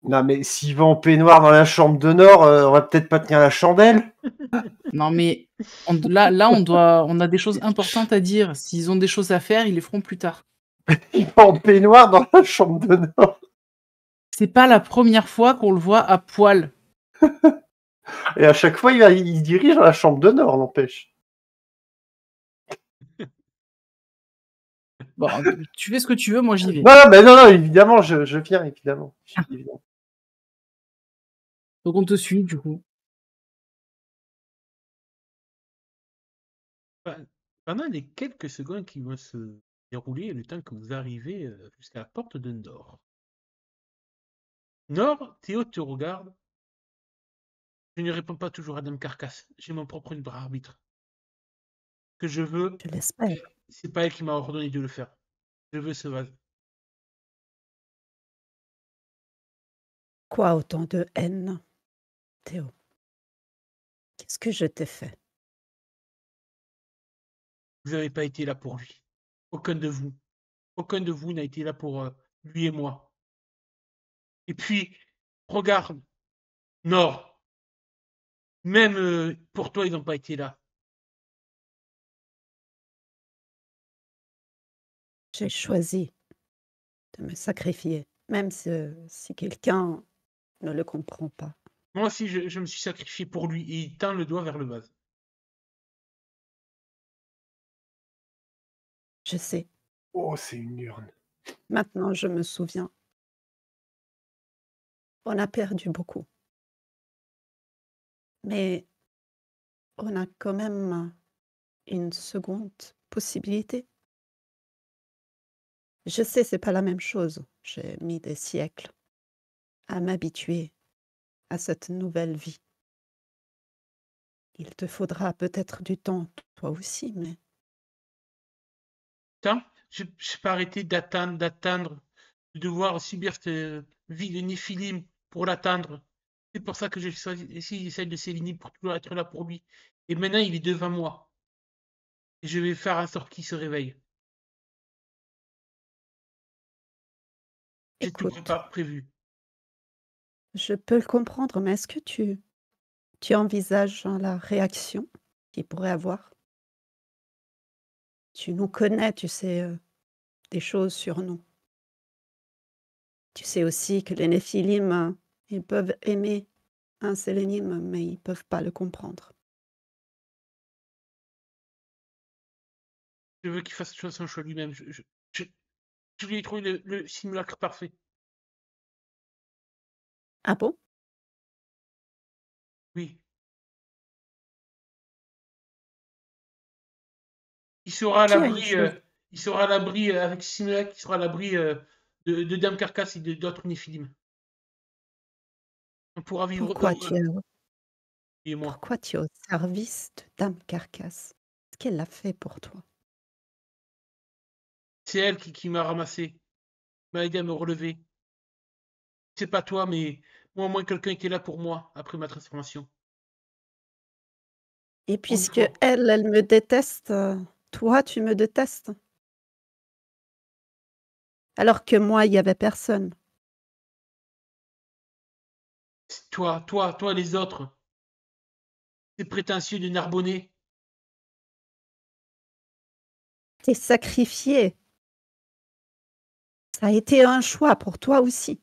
D: Non, mais s'il va en peignoir dans la chambre de Nord, on va peut-être pas tenir la chandelle.
A: non, mais là, on a des choses importantes à dire. S'ils ont des choses à faire, ils les feront plus tard.
D: Il va en peignoir dans la chambre de Nord.
A: C'est pas la première fois qu'on le voit à poil.
D: Et à chaque fois, il dirige dans la chambre de Nord, n'empêche.
A: Bon, tu fais ce que tu veux, moi j'y vais.
D: Non, mais non, évidemment, je viens, évidemment. Évidemment.
A: Donc on te suit, du coup.
B: Pendant les quelques secondes qui vont se dérouler, le temps que vous arrivez jusqu'à la porte de Nord. Nord, Théo te regarde. Je ne réponds pas toujours à Dame Carcasse. J'ai mon propre libre arbitre. Ce que je veux,
E: Je l'espère.
B: c'est pas elle qui m'a ordonné de le faire. Je veux ce vase.
E: Quoi autant de haine, Théo? Qu'est-ce que je t'ai fait?
B: Vous n'avez pas été là pour lui. Aucun de vous. Aucun de vous n'a été là pour lui et moi. Et puis, regarde, Nord, même pour toi, ils n'ont pas été là.
E: J'ai choisi de me sacrifier, même si quelqu'un ne le comprend pas.
B: Moi aussi, je me suis sacrifié pour lui et il tend le doigt vers le vase.
E: Je sais,
D: Oh, c'est une urne.
E: maintenant je me souviens. On a perdu beaucoup. Mais on a quand même une seconde possibilité. Je sais, c'est pas la même chose. J'ai mis des siècles à m'habituer à cette nouvelle vie. Il te faudra peut-être du temps, toi aussi, mais
B: Putain, je n'ai pas arrêté d'attendre, de devoir subir cette vie de Néphilim pour l'atteindre. C'est pour ça que j'ai choisi celle de Céline pour toujours être là pour lui. Et maintenant, il est devant moi. Et je vais faire en sorte qu'il se réveille. J'ai tout
E: écoute,
B: prévu.
E: je peux le comprendre, mais est-ce que tu envisages la réaction qu'il pourrait avoir? Tu nous connais, tu sais des choses sur nous. Tu sais aussi que les Néphilim, ils peuvent aimer un sélénime, mais ils peuvent pas le comprendre.
B: Je veux qu'il fasse son choix lui-même. Je lui ai trouvé le simulacre parfait.
E: Ah bon?
B: Oui. Il sera à
E: Qui a eu
B: l'abri,
E: chose?
B: il sera à l'abri avec Simulacre, il sera à l'abri de Dame Carcasse et d'autres Néphilim. On pourra vivre
E: Pourquoi
B: heureux,
E: tu es,
B: lui et moi.
E: pourquoi tu es au service de Dame Carcasse? Qu'est-ce qu'elle a fait pour toi?
B: C'est elle qui m'a ramassé, m'a aidé à me relever. C'est pas toi, mais moi au moins quelqu'un était là pour moi après ma transformation.
E: Et
B: Pour une
E: puisque
B: fois.
E: elle me déteste, toi, tu me détestes? Alors que moi, il y avait personne.
B: Toi, les autres, ces prétentieux de Narbonnais.
E: T'es sacrifié. Ça a été un choix pour toi aussi.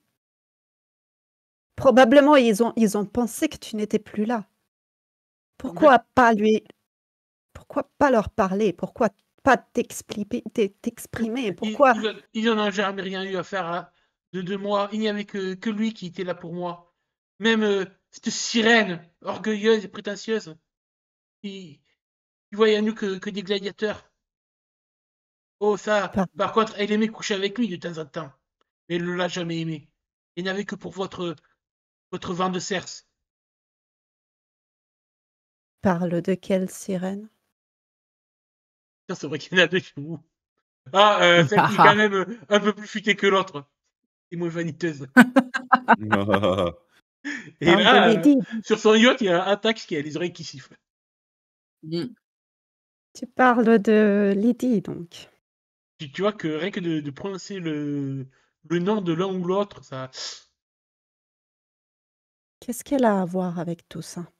E: Probablement, ils ont pensé que tu n'étais plus là. Pourquoi pas leur parler? Pourquoi pas t'exprimer? Pourquoi?
B: Ils en ont jamais rien eu à faire de moi. Il n'y avait que lui qui était là pour moi. Même cette sirène orgueilleuse et prétentieuse, il, il voyait à nous que des gladiateurs. Oh, ça,
E: Par
B: par contre, elle aimait coucher avec lui de temps en temps. Mais elle ne l'a jamais aimé. Il n'avait que pour votre vent de cerce.
E: parle de quelle sirène?
B: Ça, c'est vrai qu'il y en a deux chez vous. Ah, celle qui est quand même un peu plus futée que l'autre. Et moins vaniteuse. Et
E: Parle de
B: là,
E: Lydie.
B: sur son yacht, il y a un tax qui a les oreilles qui sifflent.
A: Mm.
E: Tu parles de Lydie, donc.
B: Tu vois que rien que de prononcer le nom de l'un ou l'autre, ça.
E: Qu'est-ce qu'elle a à voir avec tout ça?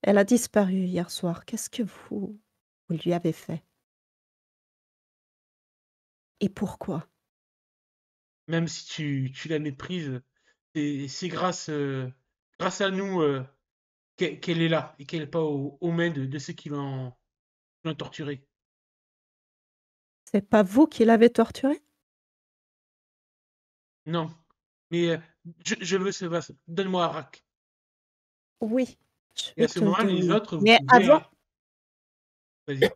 E: Elle a disparu hier soir. Qu'est-ce que vous lui avez fait? Et pourquoi?
B: Même si tu la méprises, c'est grâce à nous qu'elle est là et qu'elle n'est pas aux mains de ceux qui l'ont torturée.
E: C'est pas vous qui l'avez torturée?
B: Non. Mais je veux ce vase. Donne-moi Arak.
E: Oui, je
B: Et à
E: vais
B: ce
E: te le
B: moment-là, les
E: donner.
B: autres, vous
E: Mais
B: pouvez. Vas-y.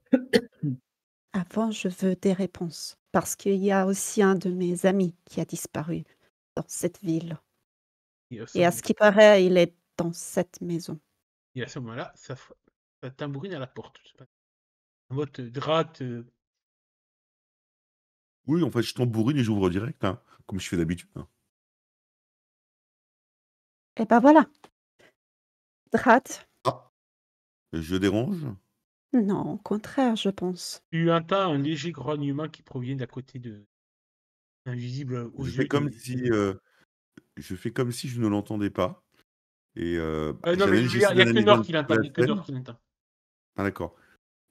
E: avant, je veux des réponses. Parce qu'il y a aussi un de mes amis qui a disparu dans cette ville. Et à ce qui paraît, il est dans cette maison.
B: Et à ce moment-là, ça tambourine à la porte. Je sais pas. En mode gratte.
C: Oui, en fait, je tambourine et j'ouvre direct, hein, comme je fais d'habitude. Hein.
E: Et ben voilà. Drat.
C: Ah, je dérange?
E: Non, au contraire, je pense.
B: Tu entends un léger grognement qui provient d'à côté de invisible aux
C: Je fais
B: yeux
C: comme
B: de.
C: si, je fais comme si je ne l'entendais pas. Et
B: Non, mais
C: j'essaie
B: il y a que
C: d'analyser un
B: Nord qui
C: petit peu
B: l'entend. Il
C: la
B: y a que Nord
C: scène.
B: qui l'entend.
C: Ah, d'accord.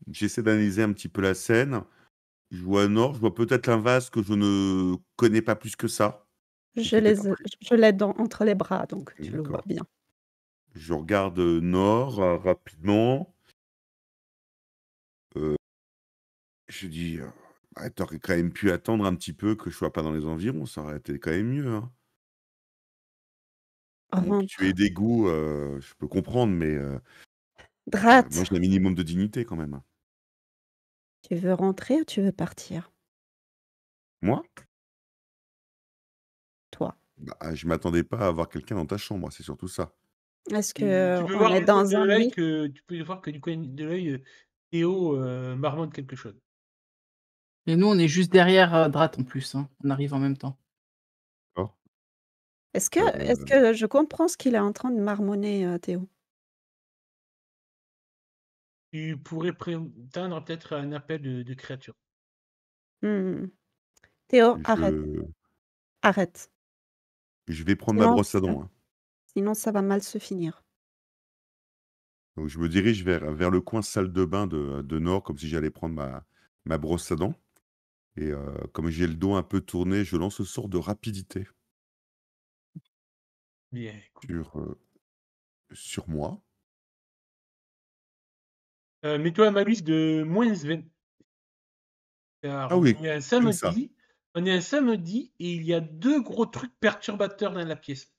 C: J'essaie d'analyser un petit peu la scène. Je vois Nord, je vois peut-être un vase que je ne connais pas plus que ça, ou
E: Je
C: qui était pas pris.
E: l'ai entre les bras, donc tu le vois
C: D'accord.
E: bien.
C: Je regarde Nord rapidement. Euh, je dis, bah, t'aurais quand même pu attendre un petit peu que je sois pas dans les environs, ça aurait été quand même mieux. Hein. Bon, que tu aies
E: Rentre.
C: des goûts, je peux comprendre, mais moi
E: Drat,
C: j'ai un minimum de dignité quand même.
E: tu veux rentrer ou tu veux partir?
C: Moi?
E: Toi.
C: Bah, je m'attendais pas à avoir quelqu'un dans ta chambre, c'est surtout ça.
E: Est-ce
B: Tu
E: que
B: peux
E: on
B: voir
E: est
B: du coin
E: dans
B: de
E: un
B: l'œil
E: lit?
B: que tu peux voir que du coin de l'œil, Théo marmonne quelque chose.
A: Et nous, on est juste derrière Drat en plus. Hein. On arrive en même temps.
C: D'accord.
E: Est-ce
C: Euh,
E: que je comprends ce qu'il est en train de marmonner, Théo?
B: Tu pourrais prétendre peut-être à un appel de créature.
E: Mmh. Théo, arrête,
C: je,
E: arrête.
C: je vais prendre ma
E: Sinon
C: brosse à
E: ça
C: dents. Hein.
E: sinon ça va mal se finir.
C: Donc je me dirige vers le coin salle de bain de Nord, comme si j'allais prendre ma brosse à dents. Et comme j'ai le dos un peu tourné, je lance une sorte de rapidité
B: Bien, écoute.
C: sur moi.
B: Mets-toi un malus de -20.
C: Ah
B: Alors,
C: oui,
B: on est un
C: comme ça.
B: samedi et il y a 2 gros trucs perturbateurs dans la pièce.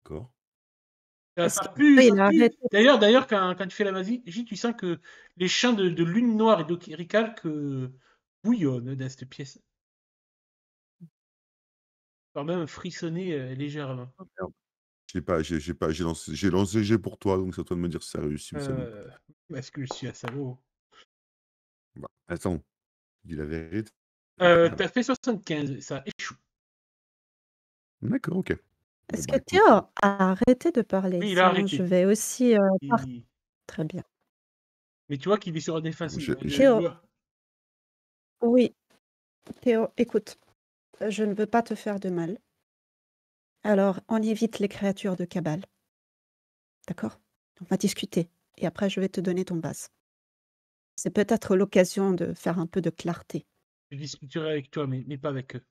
C: D'accord.
B: Ça
E: Est-ce
B: ça pue, ça
E: qu'il a
B: pue.
E: arrêté?
B: D'ailleurs, quand tu fais la magie, tu sens que les champs de lune noire et d'Ociricalque bouillonnent dans cette pièce. Quand même frissonner légèrement.
C: Ah, merde. J'ai lancé G pour toi, donc c'est à toi de me dire si ça réussit ou ça loupe.
B: Est-ce que je suis un salaud?
C: Bah, attends, dis la vérité. Après,
B: T'as fait 75, ça échoue.
C: D'accord, ok. Bon,
E: Est-ce que
C: bah
E: Théo
C: écoute.
E: a arrêté de parler?
B: Oui, il a
E: Sinon je
B: arrêté.
E: vais aussi, par
B: Il-
E: très bien.
B: Mais tu vois qu'il est sur la défensive.
C: j'ai-
B: Je
C: j'ai-
E: Théo,
B: vois.
E: oui, Théo, écoute, je ne veux pas te faire de mal. Alors on évite les créatures de cabale, d'accord? On va discuter et après je vais te donner ton vase. C'est peut-être l'occasion de faire un peu de clarté.
B: Je discuterai avec toi, mais pas avec eux.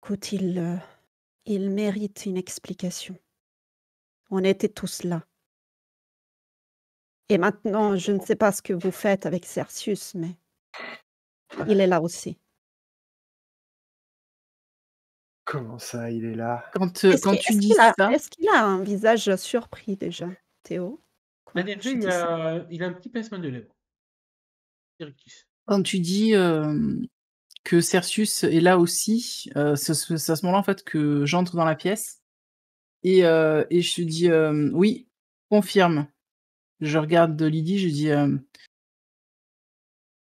E: Écoute, il mérite une explication. On était tous là. Et maintenant, je ne sais pas ce que vous faites avec Cercius, mais il est là aussi.
D: Comment ça, il est là?
A: Quand tu dis ça,
E: Est-ce qu'il a un visage surpris déjà, Théo?
B: Ah,
E: Quand
B: déjà,
E: je dis ça.
B: il a un petit pincement de lèvres. Rictus.
A: quand tu dis que Cercius est là aussi, c'est à ce moment-là en fait que j'entre dans la pièce et je te dis oui, confirme. Je regarde Lydie, je dis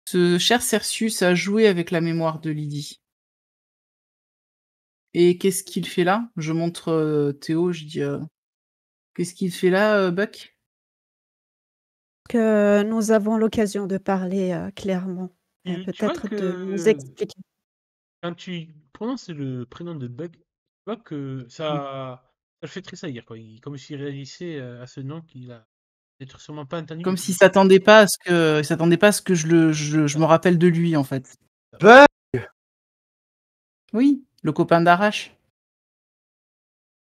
A: ce cher Cercius a joué avec la mémoire de Lydie. Et qu'est-ce qu'il fait là? Je montre Théo, je dis qu'est-ce qu'il fait là, Buck?
E: Que nous avons l'occasion de parler clairement et
B: Tu vois
E: peut-être de nous
B: que
E: expliquer.
B: quand tu prononces le prénom de Bug, tu vois que
A: Mmh.
B: ça le fait tressaillir, quoi. Comme s'il réagissait à ce nom qu'il a peut-être sûrement pas entendu
A: Comme
B: depuis
A: s'il
B: longtemps.
A: s'attendait pas à ce que je me rappelle de lui, en fait.
D: Bah,
A: Oui, le copain d'Arrache.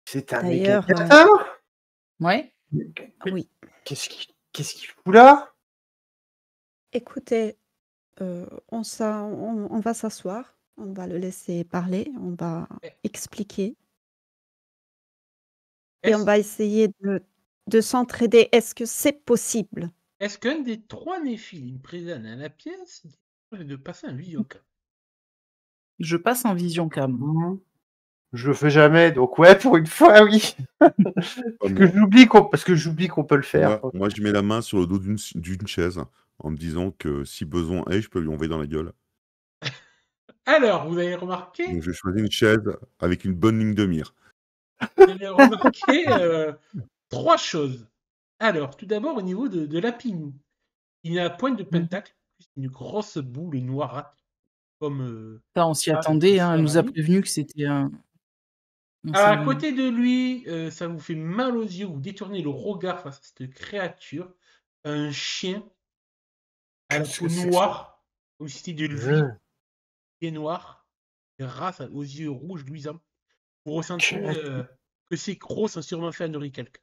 D: c'est un
E: D'ailleurs,
D: mécanisateur?
A: Ouais.
E: oui.
D: Qu'est-ce qu'il fout là?
E: Écoutez, on va s'asseoir, on va le laisser parler, on va
B: Eh,
E: expliquer et on
B: Est-ce
E: va essayer de s'entraider. Est-ce que c'est possible?
B: est-ce qu'un des 3 Néphilim présents dans la pièce est de passer un visiocam?
A: Je passe en vision cam.
D: Mmh. Je le fais jamais, donc ouais, pour une fois, oui.
C: Pas
D: Parce
C: moi.
D: que j'oublie qu'on peut le faire.
C: Moi, je mets la main sur le dos d'une chaise en me disant que si besoin est, je peux lui envoyer dans la gueule.
B: Alors, vous avez remarqué,
C: Donc, je choisis une chaise avec une bonne ligne de mire.
B: trois choses. Alors, tout d'abord, au niveau de Lapinou, il y a un point de pentacle, une grosse boule noirâtre, comme
A: Ça, on s'y
B: Ah,
A: attendait,
B: un
A: hein, elle nous a
B: céramique.
A: prévenu que c'était un
B: À
A: céramique.
B: côté de lui, ça vous fait mal aux yeux, vous détournez le regard face à cette créature, un chien à la
D: Qu'est-ce
B: peau
D: que c'est que ça?
B: noire, comme si c'était de l'huile,
D: Euh,
B: pied noir, race aux yeux rouges luisants. Vous ressentez que ses crocs sont sûrement faits en oricalque.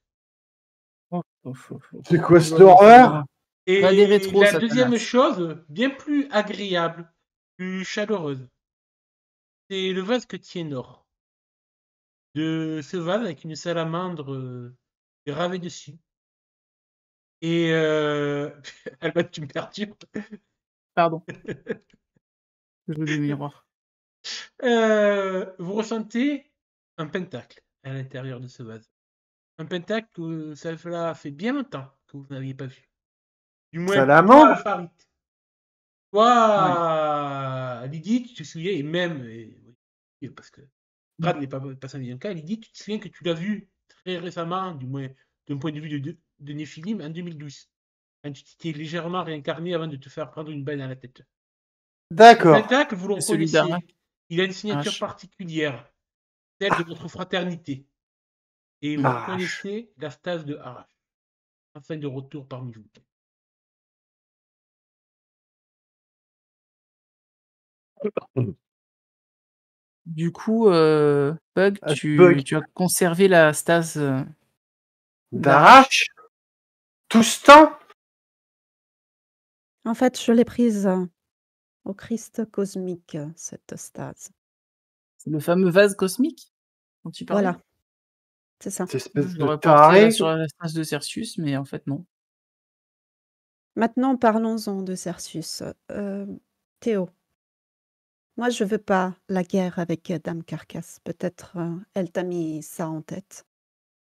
D: C'est quoi cette
A: Va
D: horreur?
A: des
B: Et
A: rétros,
B: la
A: Satanas.
B: deuxième chose, bien plus agréable, plus chaleureuse, c'est le vase que tient Nord. De ce vase avec une salamandre gravée dessus. Et elle va tu me perturbes.
A: Pardon. Je veux des miroirs.
B: Vous ressentez un pentacle à l'intérieur de ce vase. Un pentacle que ça fait bien longtemps que vous n'aviez pas vu. Du moins, toi,
D: Salamandre?
B: Farid.
A: Ouais.
B: Toi, Lydie, tu te souviens, et même, oui, parce que Brad n'est pas passé dans le cas, Lydie, tu te souviens que tu l'as vu très récemment, du moins d'un point de vue de Néphilim, en 2012. Quand tu t'étais légèrement réincarné avant de te faire prendre une balle dans la tête. Le
D: D'accord.
B: pentacle, vous le
A: C'est celui d'Arach.
B: reconnaissez. Il a une signature
A: Arach.
B: particulière, celle de votre fraternité. Et vous
D: Arach.
B: reconnaissez la stase de Arach, enfin de retour parmi vous.
A: Du coup, Bug,
D: Bug.
A: tu as conservé la stase
D: D'Arach? Tout ce temps?
E: En fait, je l'ai prise au Christ cosmique, cette stase.
A: C'est le fameux vase cosmique dont tu parlais.
E: Voilà, c'est ça.
D: Cette espèce
A: Je
D: de
A: l'aurais porté
D: taré.
A: sur la stase de Cercius, mais en fait, non.
E: Maintenant, parlons-en de Cercius. Théo, moi, je veux pas la guerre avec Dame Carcasse. Peut-être elle t'a mis ça en tête.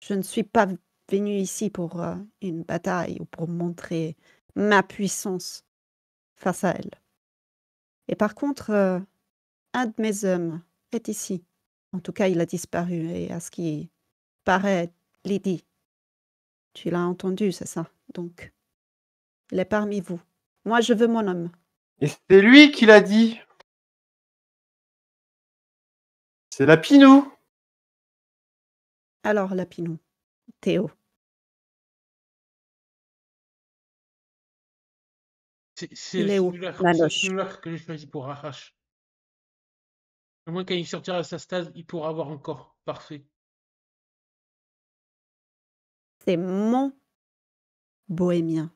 E: Je ne suis pas venue ici pour une bataille ou pour montrer ma puissance face à elle. Et par contre, un de mes hommes est ici. En tout cas, il a disparu. Et à ce qui paraît, Lydie, tu l'as entendu, c'est ça? Donc, il est parmi vous. Moi, je veux mon homme.
D: Et c'est lui qui l'a dit. C'est Lapinou.
E: Alors, Lapinou, Théo,
B: C'est
E: il
B: le
E: est où, Nanoche?
B: simulacre que j'ai choisi pour Arach. Au moins, quand il sortira de sa stase, il pourra avoir un corps parfait.
E: C'est mon bohémien.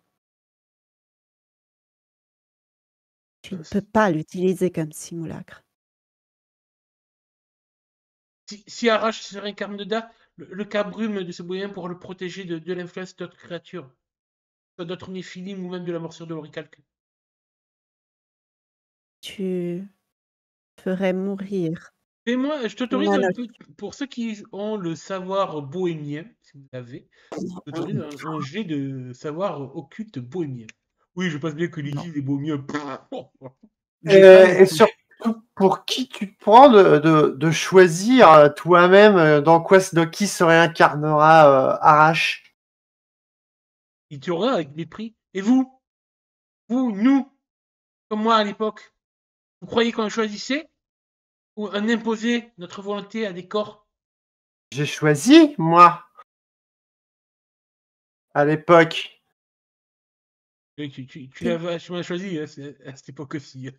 E: Tu ne peux pas l'utiliser comme simulacre.
B: Si Arach se réincarne dedans, le cabrume de ce bohémien pourra le protéger de l'influence d'autres créatures. Soit d'autres néphilim ou même de la morsure de l'oricalque.
E: Tu ferais mourir
B: Et moi, je t'autorise un
E: Nanoche.
B: peu, pour ceux qui ont le savoir bohémien, si vous l'avez, je t'autorise un jet de savoir occulte bohémien. Oui, je pense bien que Lydie, les bohémiens.
D: Et surtout, pour qui tu te prends de choisir toi-même dans qui se réincarnera Arach?
B: Il te regarde avec mépris. Et vous, nous, comme moi à l'époque, vous croyez qu'on choisissait ou on imposait notre volonté à des corps?
D: J'ai choisi, moi, à l'époque.
B: Tu l'as vachement choisi à cette époque-ci.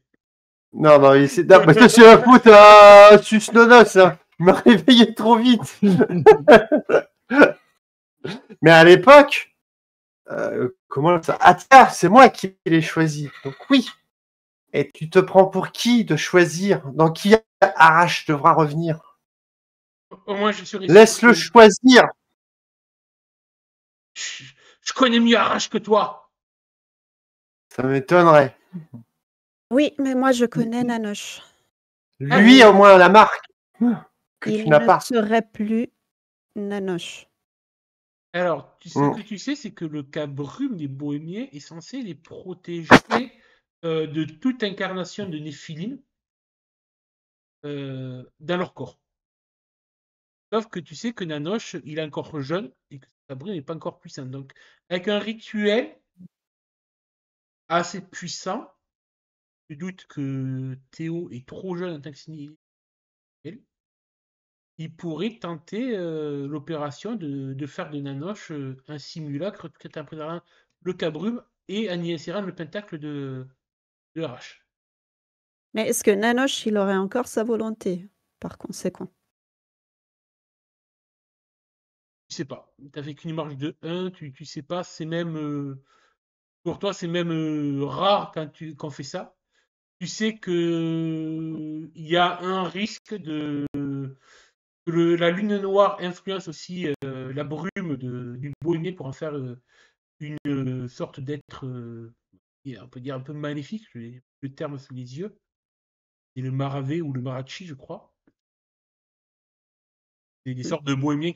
D: Non, c'est la faute à Susnonos, hein. Il m'a réveillé trop vite. Mais à l'époque, comment ça? Ah tiens, c'est moi qui l'ai choisi. Donc oui. Et tu te prends pour qui de choisir dans qui Arach devra revenir?
B: Au moins, je serai.
D: Laisse-le choisir.
B: Je connais mieux Arach que toi.
D: Ça m'étonnerait.
E: Oui, mais moi, je connais Nanoche.
D: Lui, au moins, la marque que tu
E: Il
D: n'as
E: ne
D: pas.
E: serait plus Nanoche.
B: Alors, ce
D: Mm.
B: que tu sais, c'est que le cabrume des bohémiens est censé les protéger de toute incarnation de Néphilim dans leur corps. Sauf que tu sais que Nanoche, il est encore jeune et que Cabrume n'est pas encore puissant. Donc, avec un rituel assez puissant, je doute que Théo est trop jeune en tant que signal. Il pourrait tenter l'opération de faire de Nanoche un simulacre tout en préservant le cabrume et en y insérant le pentacle de RH.
E: Mais est-ce que Nanoche, il aurait encore sa volonté, par conséquent?
B: Tu sais pas. Tu fait qu'une marge de 1, tu sais pas. C'est même. Pour toi, c'est même rare quand on fait ça. Tu sais que il y a un risque que la lune noire influence aussi la brume du bohémien pour en faire une sorte d'être, on peut dire un peu maléfique. J'ai le terme sous les yeux. C'est le maravé ou le marachi, je crois. C'est des sortes de bohémiens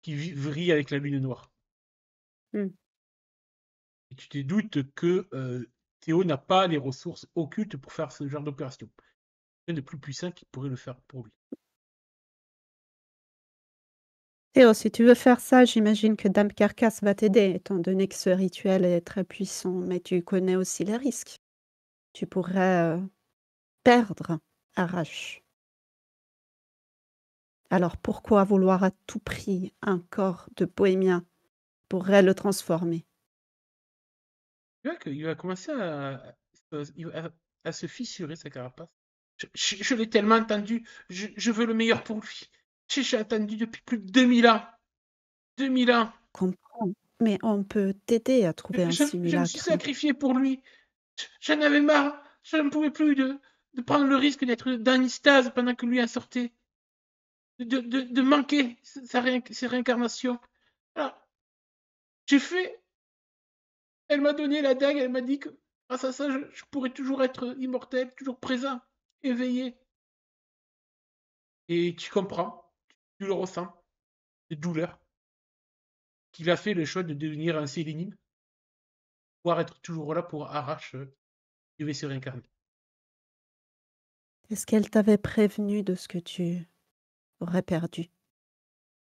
B: qui vrillent avec la lune noire.
E: Hmm.
B: Et tu te doutes que Théo n'a pas les ressources occultes pour faire ce genre d'opération. Rien de plus puissant qui pourrait le faire pour lui.
E: Théo, si tu veux faire ça, j'imagine que Dame Carcasse va t'aider, étant donné que ce rituel est très puissant, mais tu connais aussi les risques. Tu pourrais perdre Arrache. Alors pourquoi vouloir à tout prix un corps de bohémien pourrait le transformer?
B: Tu vois qu'il va commencer à se fissurer sa carapace. Je l'ai tellement entendu. Je veux le meilleur pour lui. J'ai attendu depuis plus de 2000 ans. 2000 ans.
E: Comprends, mais on peut t'aider à trouver un
B: Je me suis
E: simulacre.
B: sacrifié pour lui. J'en avais marre. Je ne pouvais plus de prendre le risque d'être dans une stase pendant que lui en sortait. De manquer ses réincarnations. Alors, j'ai fait. Elle m'a donné la dague, elle m'a dit que grâce à ça, je pourrais toujours être immortel, toujours présent, éveillé. Et tu comprends, tu le ressens, cette douleur, qu'il a fait le choix de devenir un Sélénine, pouvoir être toujours là pour Arrache, il devait se réincarner.
E: Est-ce qu'elle t'avait prévenu de ce que tu aurais perdu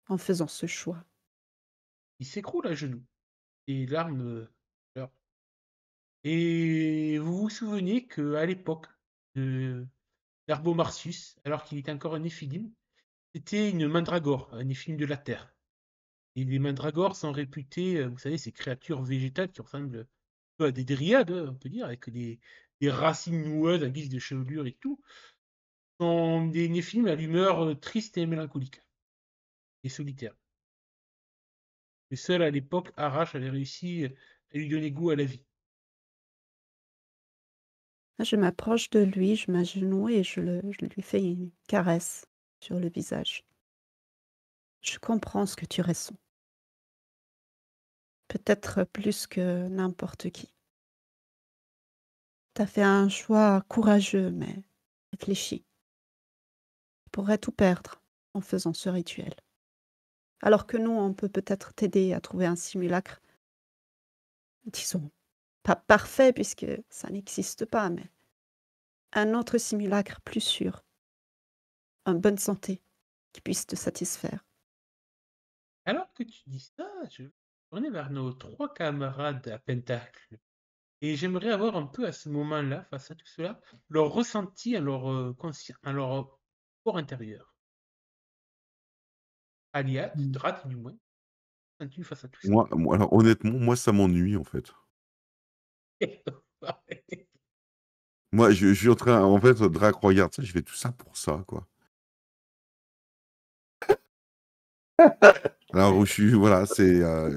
E: en faisant ce choix?
B: Il s'écroule à genoux, et larmes pleurent. Et vous vous souvenez qu'à l'époque de d'Arbomarcius, alors qu'il était encore un Néphilim, c'était une mandragore, un Néphilim de la Terre. Et les mandragores sont réputés, vous savez, ces créatures végétales qui ressemblent un peu à des dryades, on peut dire, avec des racines noueuses en guise de chevelure et tout, sont des néphilim à l'humeur triste et mélancolique, et solitaire. Et seul à l'époque, Arrache avait réussi à lui donner goût à la vie.
E: Je m'approche de lui, je m'agenouille et je lui fais une caresse sur le visage. Je comprends ce que tu ressens. Peut-être plus que n'importe qui. Tu as fait un choix courageux, mais réfléchi. Tu pourrais tout perdre en faisant ce rituel. Alors que nous, on peut peut-être t'aider à trouver un simulacre, disons, pas parfait puisque ça n'existe pas, mais un autre simulacre plus sûr, en bonne santé, qui puisse te satisfaire.
B: Alors que tu dis ça, je vais tourner vers nos 3 camarades à Pentacle. Et j'aimerais avoir un peu à ce moment-là, face à tout cela, leur ressenti à leur conscience, à leur corps intérieur. Aliat, Drat du moins, sens-tu face à tout ça?
C: Moi, alors honnêtement, moi, ça m'ennuie, en fait. Moi, je suis en train en fait, Drac, regarde ça, je fais tout ça pour ça, quoi. Alors, je suis voilà,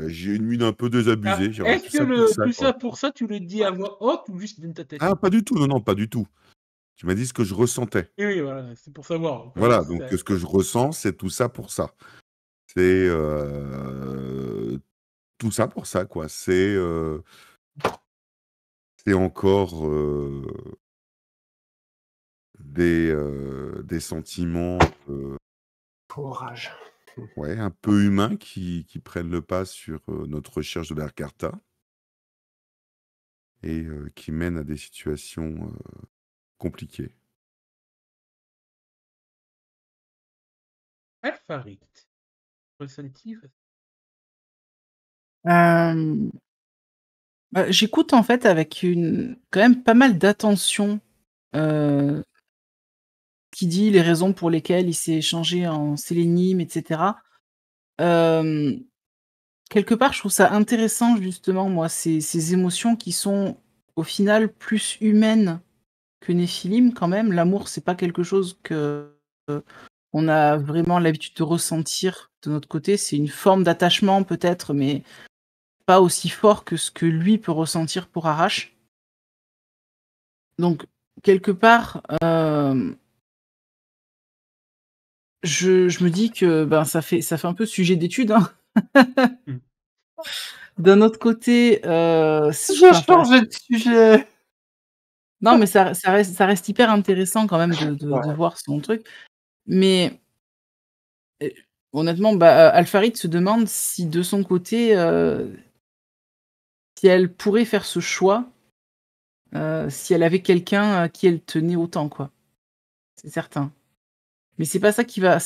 C: j'ai une mine un peu désabusée,
B: Ah,
C: j'aurais
B: est-ce
C: tout
B: que
C: ça pour ça,
B: tout
C: quoi.
B: ça pour ça, tu le dis à voix haute ou juste dans ta tête?
C: Ah, pas du tout, non, pas du tout. Tu m'as dit ce que je ressentais.
B: Oui, oui, voilà, c'est pour savoir.
C: Voilà, donc ce que je ressens, c'est tout ça pour ça. C'est, tout ça pour ça, quoi. C'est encore, des sentiments,
D: Courage.
C: Ouais, un peu humains qui prennent le pas sur notre recherche de l'Arcarta et qui mènent à des situations compliquées.
B: Alpharit. Ressenti.
A: Bah, j'écoute en fait avec quand même pas mal d'attention qui dit les raisons pour lesquelles il s'est changé en sélénime, etc. Quelque part, je trouve ça intéressant justement, moi, ces émotions qui sont au final plus humaines que Néphilim quand même. L'amour, c'est pas quelque chose que on a vraiment l'habitude de ressentir de notre côté. C'est une forme d'attachement peut-être, mais pas aussi fort que ce que lui peut ressentir pour Arash. Donc, quelque part, je me dis que ben, ça fait un peu sujet d'étude. Hein.
B: Mm.
A: D'un autre côté,
D: Je change de sujet.
A: Non, mais ça reste hyper intéressant quand même de
D: Ouais.
A: voir son truc. Mais honnêtement, bah, Alpharit se demande si de son côté, si elle pourrait faire ce choix, si elle avait quelqu'un à qui elle tenait autant, quoi. C'est certain. Mais c'est pas ça qui va.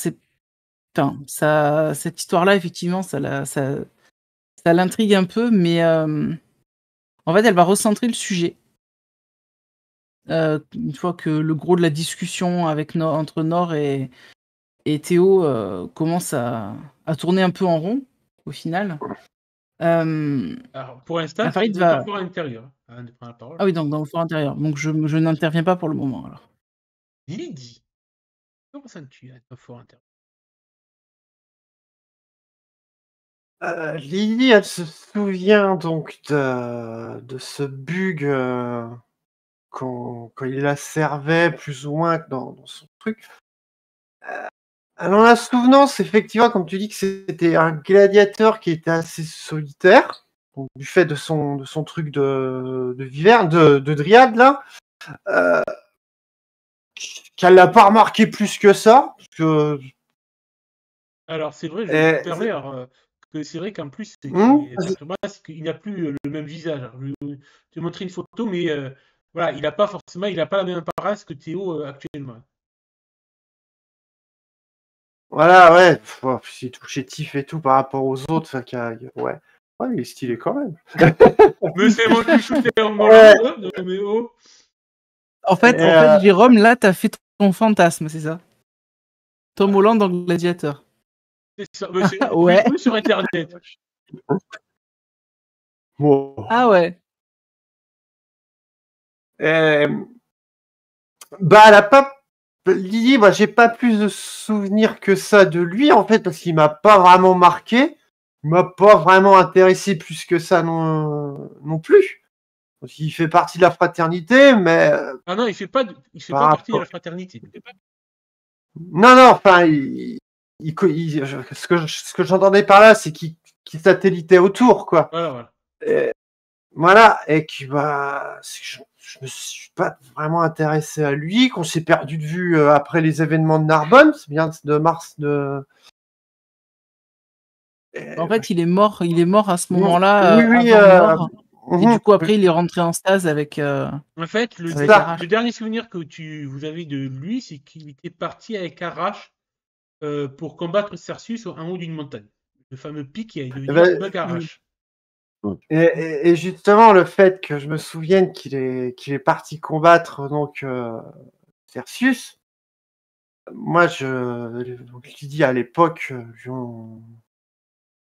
A: Enfin, cette histoire-là, effectivement, ça l'intrigue un peu, mais en fait, elle va recentrer le sujet. Une fois que le gros de la discussion entre Nord et Théo commence à tourner un peu en rond, au final.
B: Alors, pour l'instant, c'est
A: Alpharit
B: dans
A: va...
B: le fort intérieur. Avant de prendre la parole.
A: Ah oui, donc dans le fort intérieur. Donc je n'interviens pas pour le moment, alors.
B: Lydie. Comment ça tu as un fort intérieur?
D: Lily, elle se souvient donc de ce bug quand il la servait plus ou moins dans son truc. Elle en a souvenance, effectivement, comme tu dis, que c'était un gladiateur qui était assez solitaire, donc, du fait de son truc de viverne, de dryade, là. Qu'elle l'a pas remarqué plus que ça, parce que...
B: Alors, c'est vrai, je me permets, que c'est vrai qu'en plus, ce qui est perturbant, c'est qu'il n'a plus le même visage. Alors, je vais te montrer une photo, mais voilà, il n'a pas la même apparence que Théo actuellement.
D: Voilà, ouais, c'est tout chétif et tout par rapport aux autres, ouais. Ouais, il est stylé quand même.
B: Mais c'est mon chouchou Théo
D: Ouais.
B: non, mais oh.
A: En fait, Jérôme, là, t'as fait ton fantasme, c'est ça? Tom Holland dans Gladiateur.
B: C'est ça, mais c'est
A: Ouais.
B: trouvé sur Internet.
D: Bon.
A: Ah ouais.
D: Bah, elle a pas... Lily, bah, j'ai pas plus de souvenirs que ça de lui, en fait, parce qu'il m'a pas vraiment marqué. Il m'a pas vraiment intéressé plus que ça non plus. Parce qu'il fait partie de la fraternité, mais...
B: Ah non, il fait pas
D: Par
B: partie de
D: rapport-
B: la fraternité.
D: Non, enfin, ce que j'entendais par là, c'est qu'il satélitait autour, quoi.
B: Voilà.
D: Voilà, et que bah, je me suis pas vraiment intéressé à lui, qu'on s'est perdu de vue après les événements de Narbonne, c'est bien de mars de...
A: En fait, il est mort à ce moment-là,
D: Oui,
A: avant Nord. Et du coup, après, il est rentré en stase avec...
B: En fait,
A: avec Arash.
B: le dernier souvenir que vous avez de lui, c'est qu'il était parti avec Arash pour combattre Cersus en haut d'une montagne. Le fameux pic qui a devenu bug Arash.
D: Et justement, le fait que je me souvienne qu'il est parti combattre donc Cersus, moi, donc, je dis à l'époque,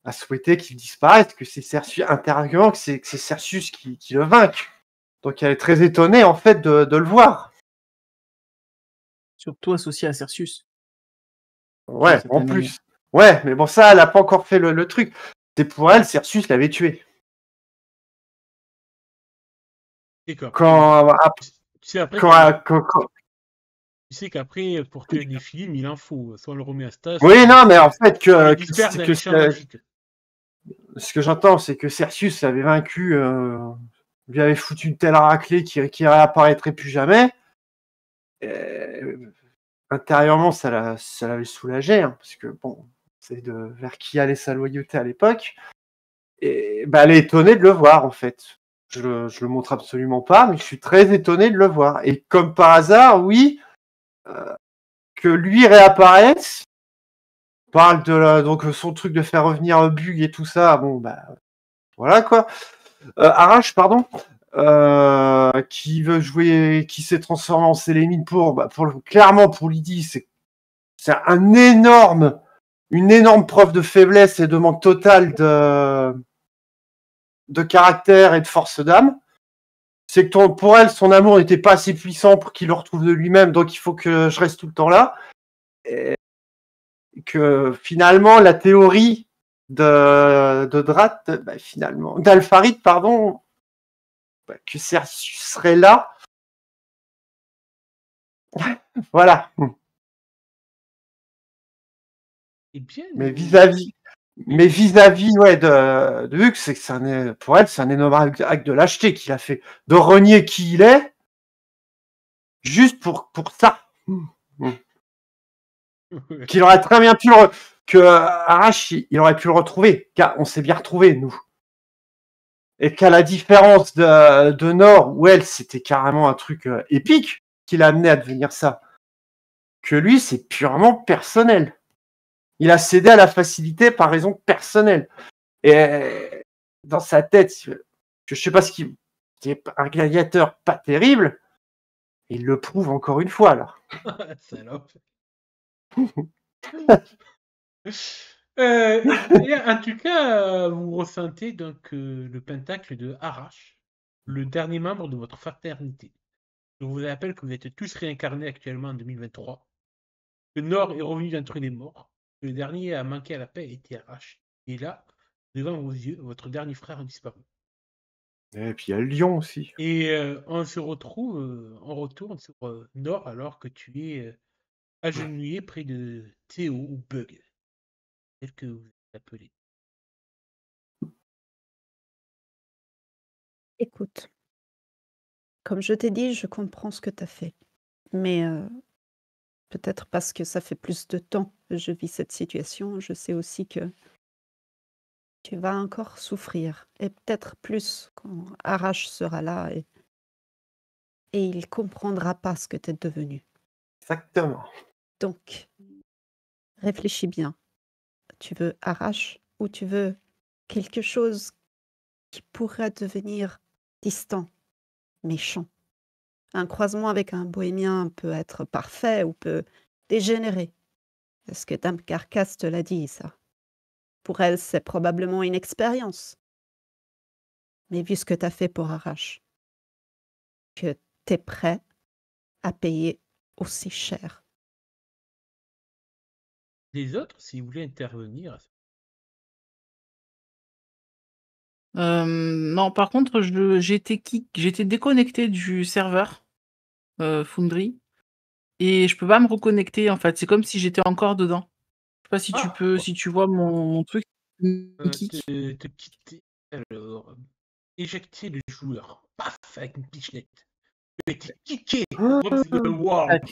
D: a souhaité qu'il disparaisse, que c'est Cersus, intérieurement, que c'est Cersus qui le vainque. Donc elle est très étonnée en fait de le voir.
A: Surtout associé à Cersus.
D: Ouais, en plus. Ouais, mais bon, ça, elle a pas encore fait le truc. C'est pour elle, Cersus l'avait tué.
B: D'accord.
D: Tu
B: sais qu'après, pour tuer des films, il en faut. Soit on le remet à Stas.
D: Oui, non, mais en fait, ce que j'entends, c'est que Cersus l'avait vaincu, lui avait foutu une telle raclée qui réapparaîtrait plus jamais. Intérieurement, ça l'avait soulagé, hein, parce que bon, c'est vers qui allait sa loyauté à l'époque. Et bah, elle est étonnée de le voir, en fait. Je le montre absolument pas, mais je suis très étonné de le voir. Et comme par hasard, oui, que lui réapparaisse, parle de donc son truc de faire revenir Bug et tout ça, bon, bah, voilà, quoi. Arash, pardon, qui veut jouer, qui s'est transformé en Célémine clairement pour Lydie, c'est une énorme preuve de faiblesse et de manque total de caractère et de force d'âme. C'est que pour elle, son amour n'était pas assez puissant pour qu'il le retrouve de lui-même, donc il faut que je reste tout le temps là. Et que finalement, la théorie de Drat, bah, finalement, d'Alfarid, pardon, bah, que Sersius serait là. Voilà.
B: Et bien,
D: Mais vis-à-vis ouais, de Hux, c'est que pour elle, c'est un énorme acte de lâcheté qu'il a fait. De renier qui il est, juste pour ça. Qu'il aurait très bien pu que Arash, il aurait pu le retrouver, car on s'est bien retrouvés, nous. Et qu'à la différence de Nord, où elle, c'était carrément un truc épique qui l'a amené à devenir ça, que lui, c'est purement personnel. Il a cédé à la facilité par raison personnelle. Et dans sa tête, je sais pas c'est un gladiateur pas terrible, il le prouve encore une fois, là.
B: Salope. En tout cas, vous ressentez donc le pentacle de Arash, le dernier membre de votre fraternité. Je vous rappelle que vous êtes tous réincarnés actuellement en 2023. Le Nord est revenu d'entre les morts. Le dernier à manquer à la paix était Arash. Et là, devant vos yeux, votre dernier frère a disparu.
D: Et puis il y a Lyon aussi.
B: Et on se retrouve, on retourne sur Nord alors que tu es agenouillé près de Théo ou Bug, tel que vous l'appelez.
E: Écoute, comme je t'ai dit, je comprends ce que tu as fait. Mais peut-être parce que ça fait plus de temps que je vis cette situation, je sais aussi que tu vas encore souffrir. Et peut-être plus quand Arash sera là et il comprendra pas ce que tu es devenu.
D: Exactement.
E: Donc, réfléchis bien. Tu veux Arash ou tu veux quelque chose qui pourrait devenir distant, méchant? Un croisement avec un bohémien peut être parfait ou peut dégénérer. Est-ce que Dame Carcasse te l'a dit, ça? Pour elle, c'est probablement une expérience. Mais vu ce que tu as fait pour Arash, que tu es prêt à payer aussi cher.
B: Les autres, si vous voulez intervenir,
A: Non, par contre, j'étais déconnecté du serveur Foundry et je peux pas me reconnecter en fait. C'est comme si j'étais encore dedans. Je sais pas si tu peux, si tu vois mon truc. Kick.
B: te quitter. Alors, éjecter le joueur. Paf, avec une pichenette. Tu as été kické from the world.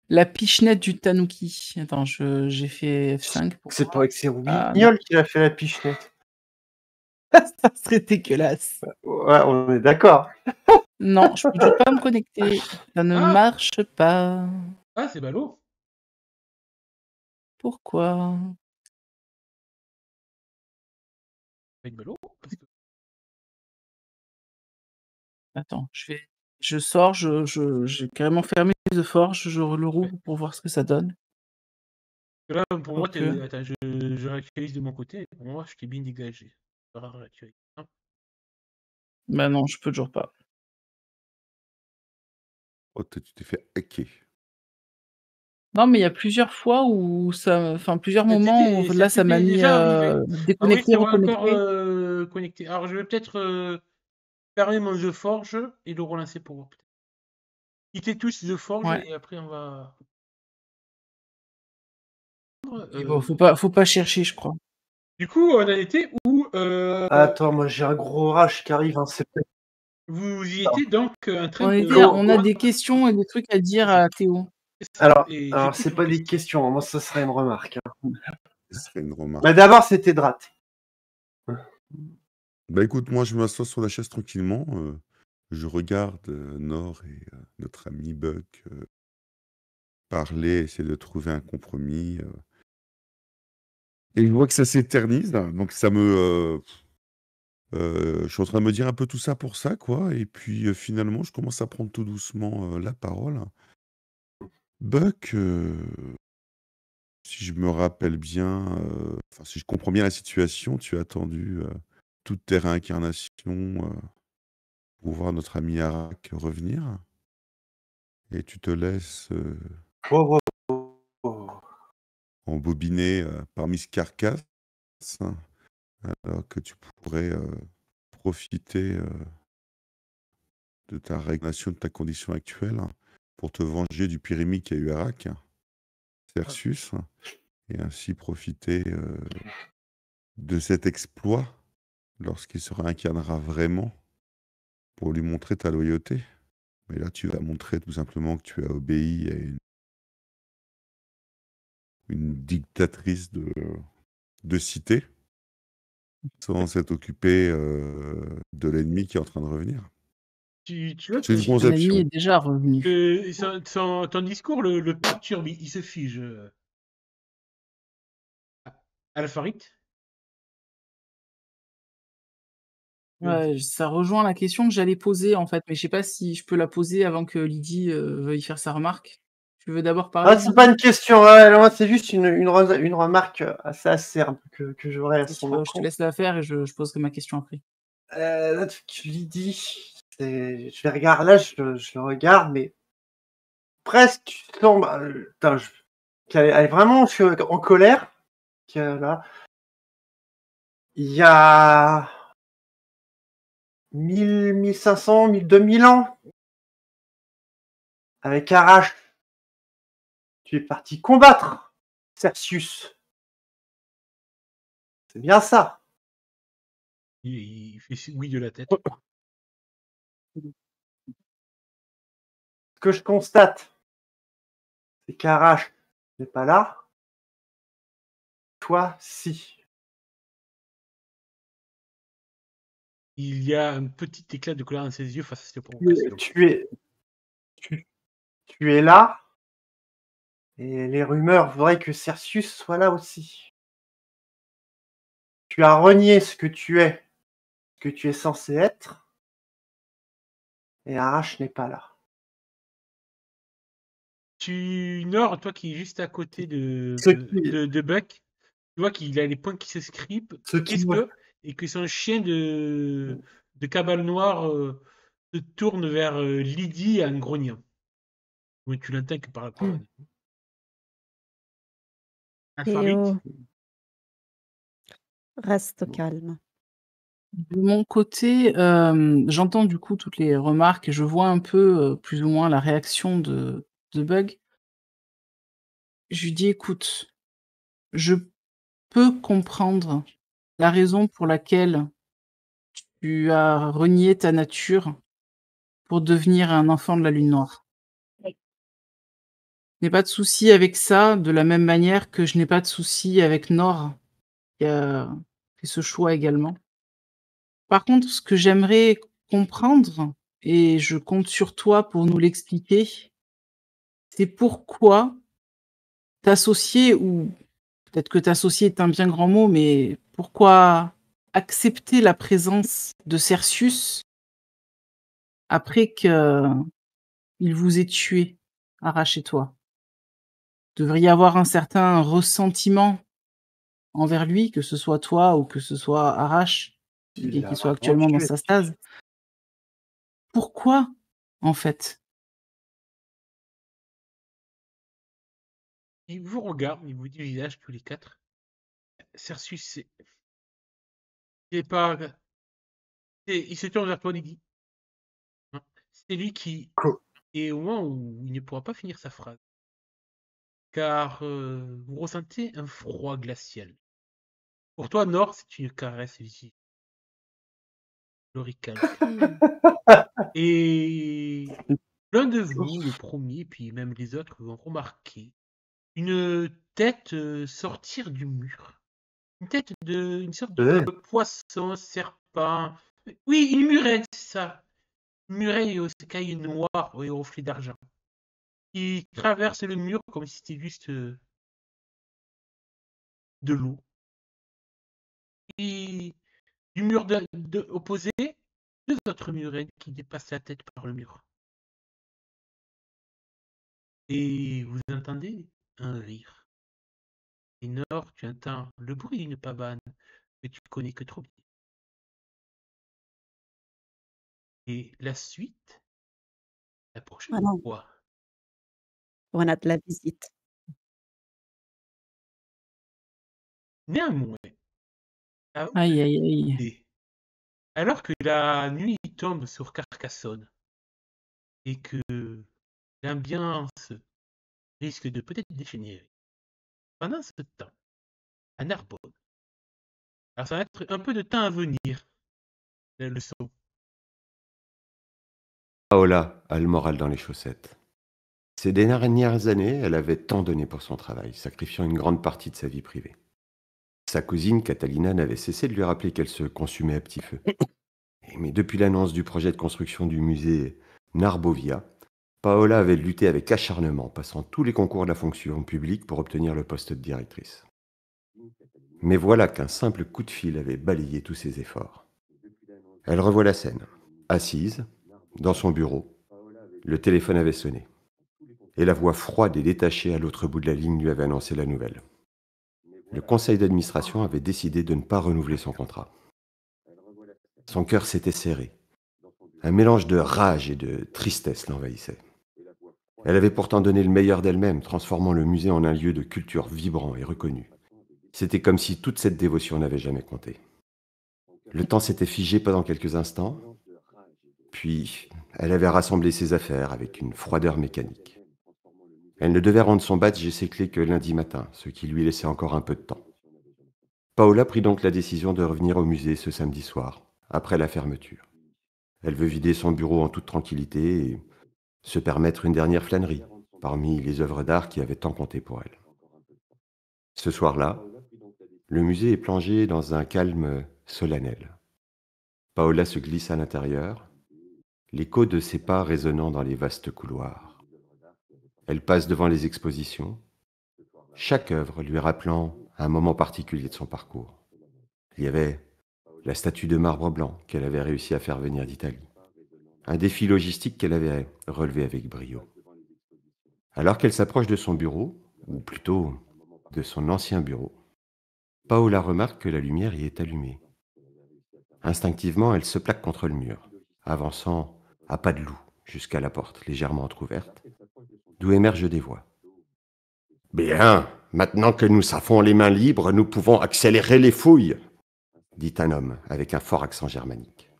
A: La pichenette du Tanuki. Attends, j'ai fait F5.
D: C'est pas avec ses
A: non.
D: rouguignolles qu'il a fait la pichenette.
A: Ça serait dégueulasse.
D: Ouais, on est d'accord.
A: Non, je peux toujours pas me connecter. Ça ne marche pas.
B: Ah, c'est ballot.
A: Pourquoi?
B: C'est ballot. Parce que...
A: Attends, je sors, j'ai carrément fermé The Forge, je le rouvre pour voir ce que ça donne.
B: Là, pour moi,
A: Ok.
B: attends, je réactualise de mon côté. Pour moi, je t'ai bien dégagé.
A: Bah non, je peux toujours pas.
C: Oh, tu t'es fait hacker.
A: Non, mais il y a plusieurs fois où ça, enfin plusieurs moments où là ça m'a mis déconnecté,
B: Ah oui,
A: reconnecté.
B: encore connecté. Alors je vais peut-être fermer mon The Forge et le relancer pour vous. Quittez tous The Forge
A: Ouais.
B: et après on va.
A: Et bon, faut pas chercher, je crois.
B: Du coup, on a été où
D: Attends, moi j'ai un gros orage qui arrive, hein, c'est peut-être.
B: vous y étiez donc en train de.
A: On a des questions et des trucs à dire à Théo.
D: Alors,
B: Et
D: alors
B: j'écoute
D: c'est
B: vos
D: pas des
B: questions.
D: questions, moi ça serait une remarque.
C: Ce serait une remarque.
D: Mais d'abord, c'était Drat.
C: Bah écoute, moi je m'assois sur la chaise tranquillement. Je regarde Nord et notre ami Buck parler, essayer de trouver un compromis. Et je vois que ça s'éternise, là. Donc ça me... je suis en train de me dire un peu tout ça pour ça, quoi. Et puis finalement, je commence à prendre tout doucement la parole. Buck, si je me rappelle bien, enfin si je comprends bien la situation, tu as attendu toute tes réincarnations pour voir notre ami Arak revenir. Et tu te laisses
D: Oh, oh, oh.
C: embobiner par Miss Carcasse, hein, alors que tu pourrais profiter de ta réincarnation, de ta condition actuelle, hein, pour te venger du pyrémie qu'a eu Arak, hein, Cercius, hein, et ainsi profiter de cet exploit lorsqu'il se réincarnera vraiment pour lui montrer ta loyauté. Mais là, tu vas montrer tout simplement que tu as obéi à une dictatrice de cité sans s'être occupé de l'ennemi qui est en train de revenir.
B: Tu vois
C: C'est une
A: L'ennemi est
C: conception.
A: déjà revenu.
B: que ton discours le perturbe, il se fige. Alpharit.
A: Ouais, ça rejoint la question que j'allais poser en fait, mais je sais pas si je peux la poser avant que Lydie veuille faire sa remarque. Tu veux d'abord parler,
D: Ah, c'est
A: Lydie?
D: pas une question, ouais, non, c'est juste une remarque assez acerbe que j'aurais à
A: Ok,
D: son
A: je te
D: encontre.
A: laisse la faire et je poserai ma question après.
D: Là, tu lui dis, je vais regarder, là, je le regarde, mais presque, tu sens, putain, qu'elle elle est vraiment en colère. Là, il y a 1000, 1500, 2000 ans, avec Arash, tu es parti combattre Cercius. C'est bien ça.
B: Il fait oui de la tête.
D: Ce que je constate, c'est qu'Arash n'est pas là. Toi, si.
B: Il y a un petit éclat de colère dans ses yeux face à cette provocation.
D: Tu es là. Et les rumeurs voudraient que Cercius soit là aussi. Tu as renié ce que tu es censé être. Et Arash n'est pas là.
B: Nord, toi qui es juste à côté
D: Ce qui,
B: de Buck, tu vois qu'il a les poings qui se scripent,
D: ce
B: qui
D: qui
B: se
D: me-
B: peut, et que son chien de cabale noire se tourne vers Lydie en grognant. Mais tu l'entends que par la colonne. Alpharit.
E: Théo, reste calme.
A: De mon côté, j'entends du coup toutes les remarques et je vois un peu, plus ou moins la réaction de Bug. Je lui dis: «Écoute, je peux comprendre la raison pour laquelle tu as renié ta nature pour devenir un enfant de la Lune Noire. Je n'ai pas de souci avec ça, de la même manière que je n'ai pas de souci avec Nord, qui a fait ce choix également. Par contre, ce que j'aimerais comprendre, et je compte sur toi pour nous l'expliquer, c'est pourquoi t'associer, ou peut-être que t'associer est un bien grand mot, mais pourquoi accepter la présence de Cercius après qu'il vous ait tué, Arash et toi? Devrait y avoir un certain ressentiment envers lui, que ce soit toi ou que ce soit Arash,
D: Il
A: et
D: l'a
A: qu'il soit
D: vraiment
A: actuellement dans
D: tué.
A: sa stase. Pourquoi, en fait?
B: Il vous regarde, il vous dit le visage tous les quatre. Cercius, c'est pas. Il se tourne vers toi, Lydie. Hein. C'est lui qui est au moment où il ne pourra pas finir sa phrase. Car vous ressentez un froid glacial. Pour toi, Nord, c'est une caresse visible. L'oricalque. Et L'un de vous, le premier, puis même les autres, vont remarquer une tête sortir du mur. Une sorte de
D: Ouais.
B: poisson, serpent. Oui, une murène, c'est ça. Une murène aux écailles noires et aux reflets d'argent. Qui traverse le mur comme si c'était juste de l'eau. Et du mur opposé, deux autres murènes qui dépassent la tête par le mur. Et vous entendez un rire. Et Nord, tu entends le bruit d'une pavane que tu connais que trop bien. Et la suite, la
E: Ah
B: prochaine
E: non,
B: fois.
E: on a de la visite.
B: Néanmoins, avant
A: Aïe, aïe, aïe.
B: et alors que la nuit tombe sur Carcassonne et que l'ambiance risque de peut-être dégénérer, pendant ce temps, à Narbonne, alors ça va être un peu de temps à venir, la leçon.
F: Paola a le moral dans les chaussettes. Ces dernières années, elle avait tant donné pour son travail, sacrifiant une grande partie de sa vie privée. Sa cousine, Catalina, n'avait cessé de lui rappeler qu'elle se consumait à petit feu. Mais depuis l'annonce du projet de construction du musée Narbovia, Paola avait lutté avec acharnement, passant tous les concours de la fonction publique pour obtenir le poste de directrice. Mais voilà qu'un simple coup de fil avait balayé tous ses efforts. Elle revoit la scène, assise, dans son bureau. Le téléphone avait sonné. Et la voix froide et détachée à l'autre bout de la ligne lui avait annoncé la nouvelle. Le conseil d'administration avait décidé de ne pas renouveler son contrat. Son cœur s'était serré. Un mélange de rage et de tristesse l'envahissait. Elle avait pourtant donné le meilleur d'elle-même, transformant le musée en un lieu de culture vibrant et reconnu. C'était comme si toute cette dévotion n'avait jamais compté. Le temps s'était figé pendant quelques instants, puis elle avait rassemblé ses affaires avec une froideur mécanique. Elle ne devait rendre son badge et ses clés que lundi matin, ce qui lui laissait encore un peu de temps. Paola prit donc la décision de revenir au musée ce samedi soir, après la fermeture. Elle veut vider son bureau en toute tranquillité et se permettre une dernière flânerie parmi les œuvres d'art qui avaient tant compté pour elle. Ce soir-là, le musée est plongé dans un calme solennel. Paola se glisse à l'intérieur, l'écho de ses pas résonnant dans les vastes couloirs. Elle passe devant les expositions, chaque œuvre lui rappelant un moment particulier de son parcours. Il y avait la statue de marbre blanc qu'elle avait réussi à faire venir d'Italie, un défi logistique qu'elle avait relevé avec brio. Alors qu'elle s'approche de son bureau, ou plutôt de son ancien bureau, Paola remarque que la lumière y est allumée. Instinctivement, elle se plaque contre le mur, avançant à pas de loup jusqu'à la porte légèrement entr'ouverte, d'où émergent des voix. « Bien, maintenant que nous savons les mains libres, nous pouvons accélérer les fouilles !» dit un homme avec un fort accent germanique.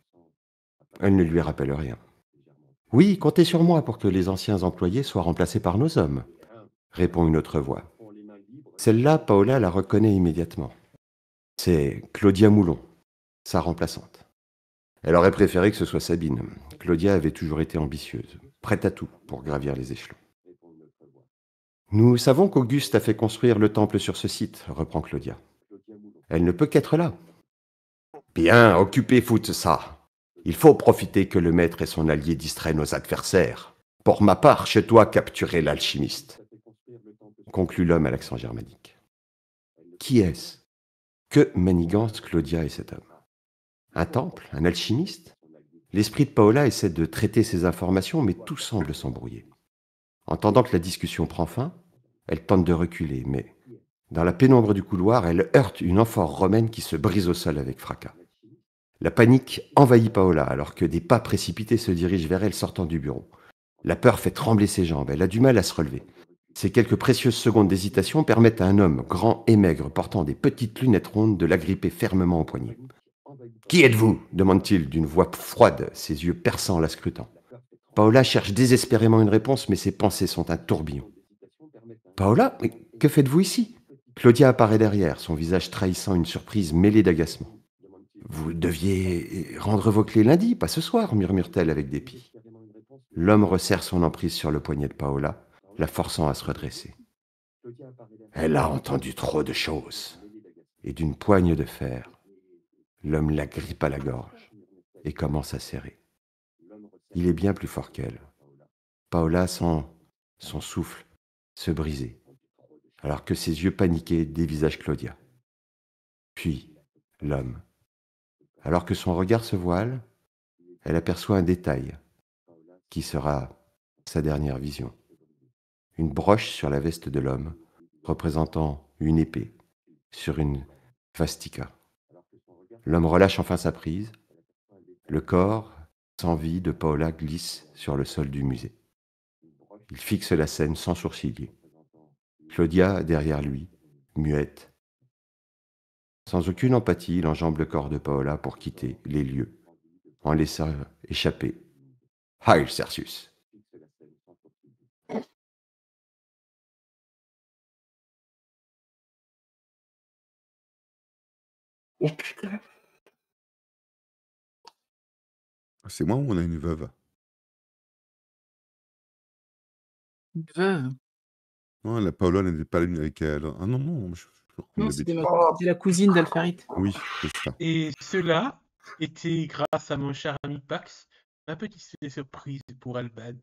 F: Elle ne lui rappelle rien. « Oui, comptez sur moi pour que les anciens employés soient remplacés par nos hommes », répond une autre voix. Celle-là, Paola la reconnaît immédiatement. C'est Claudia Moulon, sa remplaçante. Elle aurait préféré que ce soit Sabine. Claudia avait toujours été ambitieuse, prête à tout pour gravir les échelons. Nous savons qu'Auguste a fait construire le temple sur ce site, reprend Claudia. Elle ne peut qu'être là. Bien, occupez-vous de ça. Il faut profiter que le maître et son allié distraient nos adversaires. Pour ma part, chez toi, capturer l'alchimiste. Conclut l'homme à l'accent germanique. Qui est-ce? Que manigance Claudia et cet homme? Un temple? Un alchimiste? L'esprit de Paola essaie de traiter ces informations, mais tout semble s'embrouiller. Entendant que la discussion prend fin, elle tente de reculer, mais dans la pénombre du couloir, elle heurte une amphore romaine qui se brise au sol avec fracas. La panique envahit Paola alors que des pas précipités se dirigent vers elle sortant du bureau. La peur fait trembler ses jambes, elle a du mal à se relever. Ces quelques précieuses secondes d'hésitation permettent à un homme grand et maigre portant des petites lunettes rondes de l'agripper fermement au poignet. « Qui êtes-vous » demande-t-il d'une voix froide, ses yeux perçants la scrutant. Paola cherche désespérément une réponse, mais ses pensées sont un tourbillon. « Paola, mais que faites-vous ici ?» Claudia apparaît derrière, son visage trahissant une surprise mêlée d'agacement. « Vous deviez rendre vos clés lundi, pas ce soir » murmure-t-elle avec dépit. L'homme resserre son emprise sur le poignet de Paola, la forçant à se redresser. Elle a entendu trop de choses. Et d'une poigne de fer, l'homme la grippe à la gorge et commence à serrer. Il est bien plus fort qu'elle. Paola sent son souffle se briser, alors que ses yeux paniqués dévisagent Claudia. Puis, l'homme. Alors que son regard se voile, elle aperçoit un détail qui sera sa dernière vision. Une broche sur la veste de l'homme, représentant une épée sur une svastika. L'homme relâche enfin sa prise. Le corps sans vie de Paola glisse sur le sol du musée. Il fixe la scène sans sourciller. Claudia derrière lui, muette. Sans aucune empathie, il enjambe le corps de Paola pour quitter les lieux, en laissant échapper Hail Cersus.
D: Oh putain.
C: C'est moi ou on a une veuve?
A: Une veuve.
C: Non, la Paola n'était pas l'une avec elle. Ah non, non, je raconte
A: Non,
C: des
A: c'était
C: bêtises.
A: c'était la cousine d'Alfarit.
C: Oui, c'est ça.
B: Et cela était grâce à mon cher ami Pax, ma petite surprise pour Alban.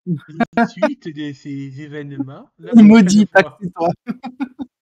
B: Et suite de ces événements, la
A: Il maudit
B: prochaine
A: pas
B: fois,
A: que c'est toi.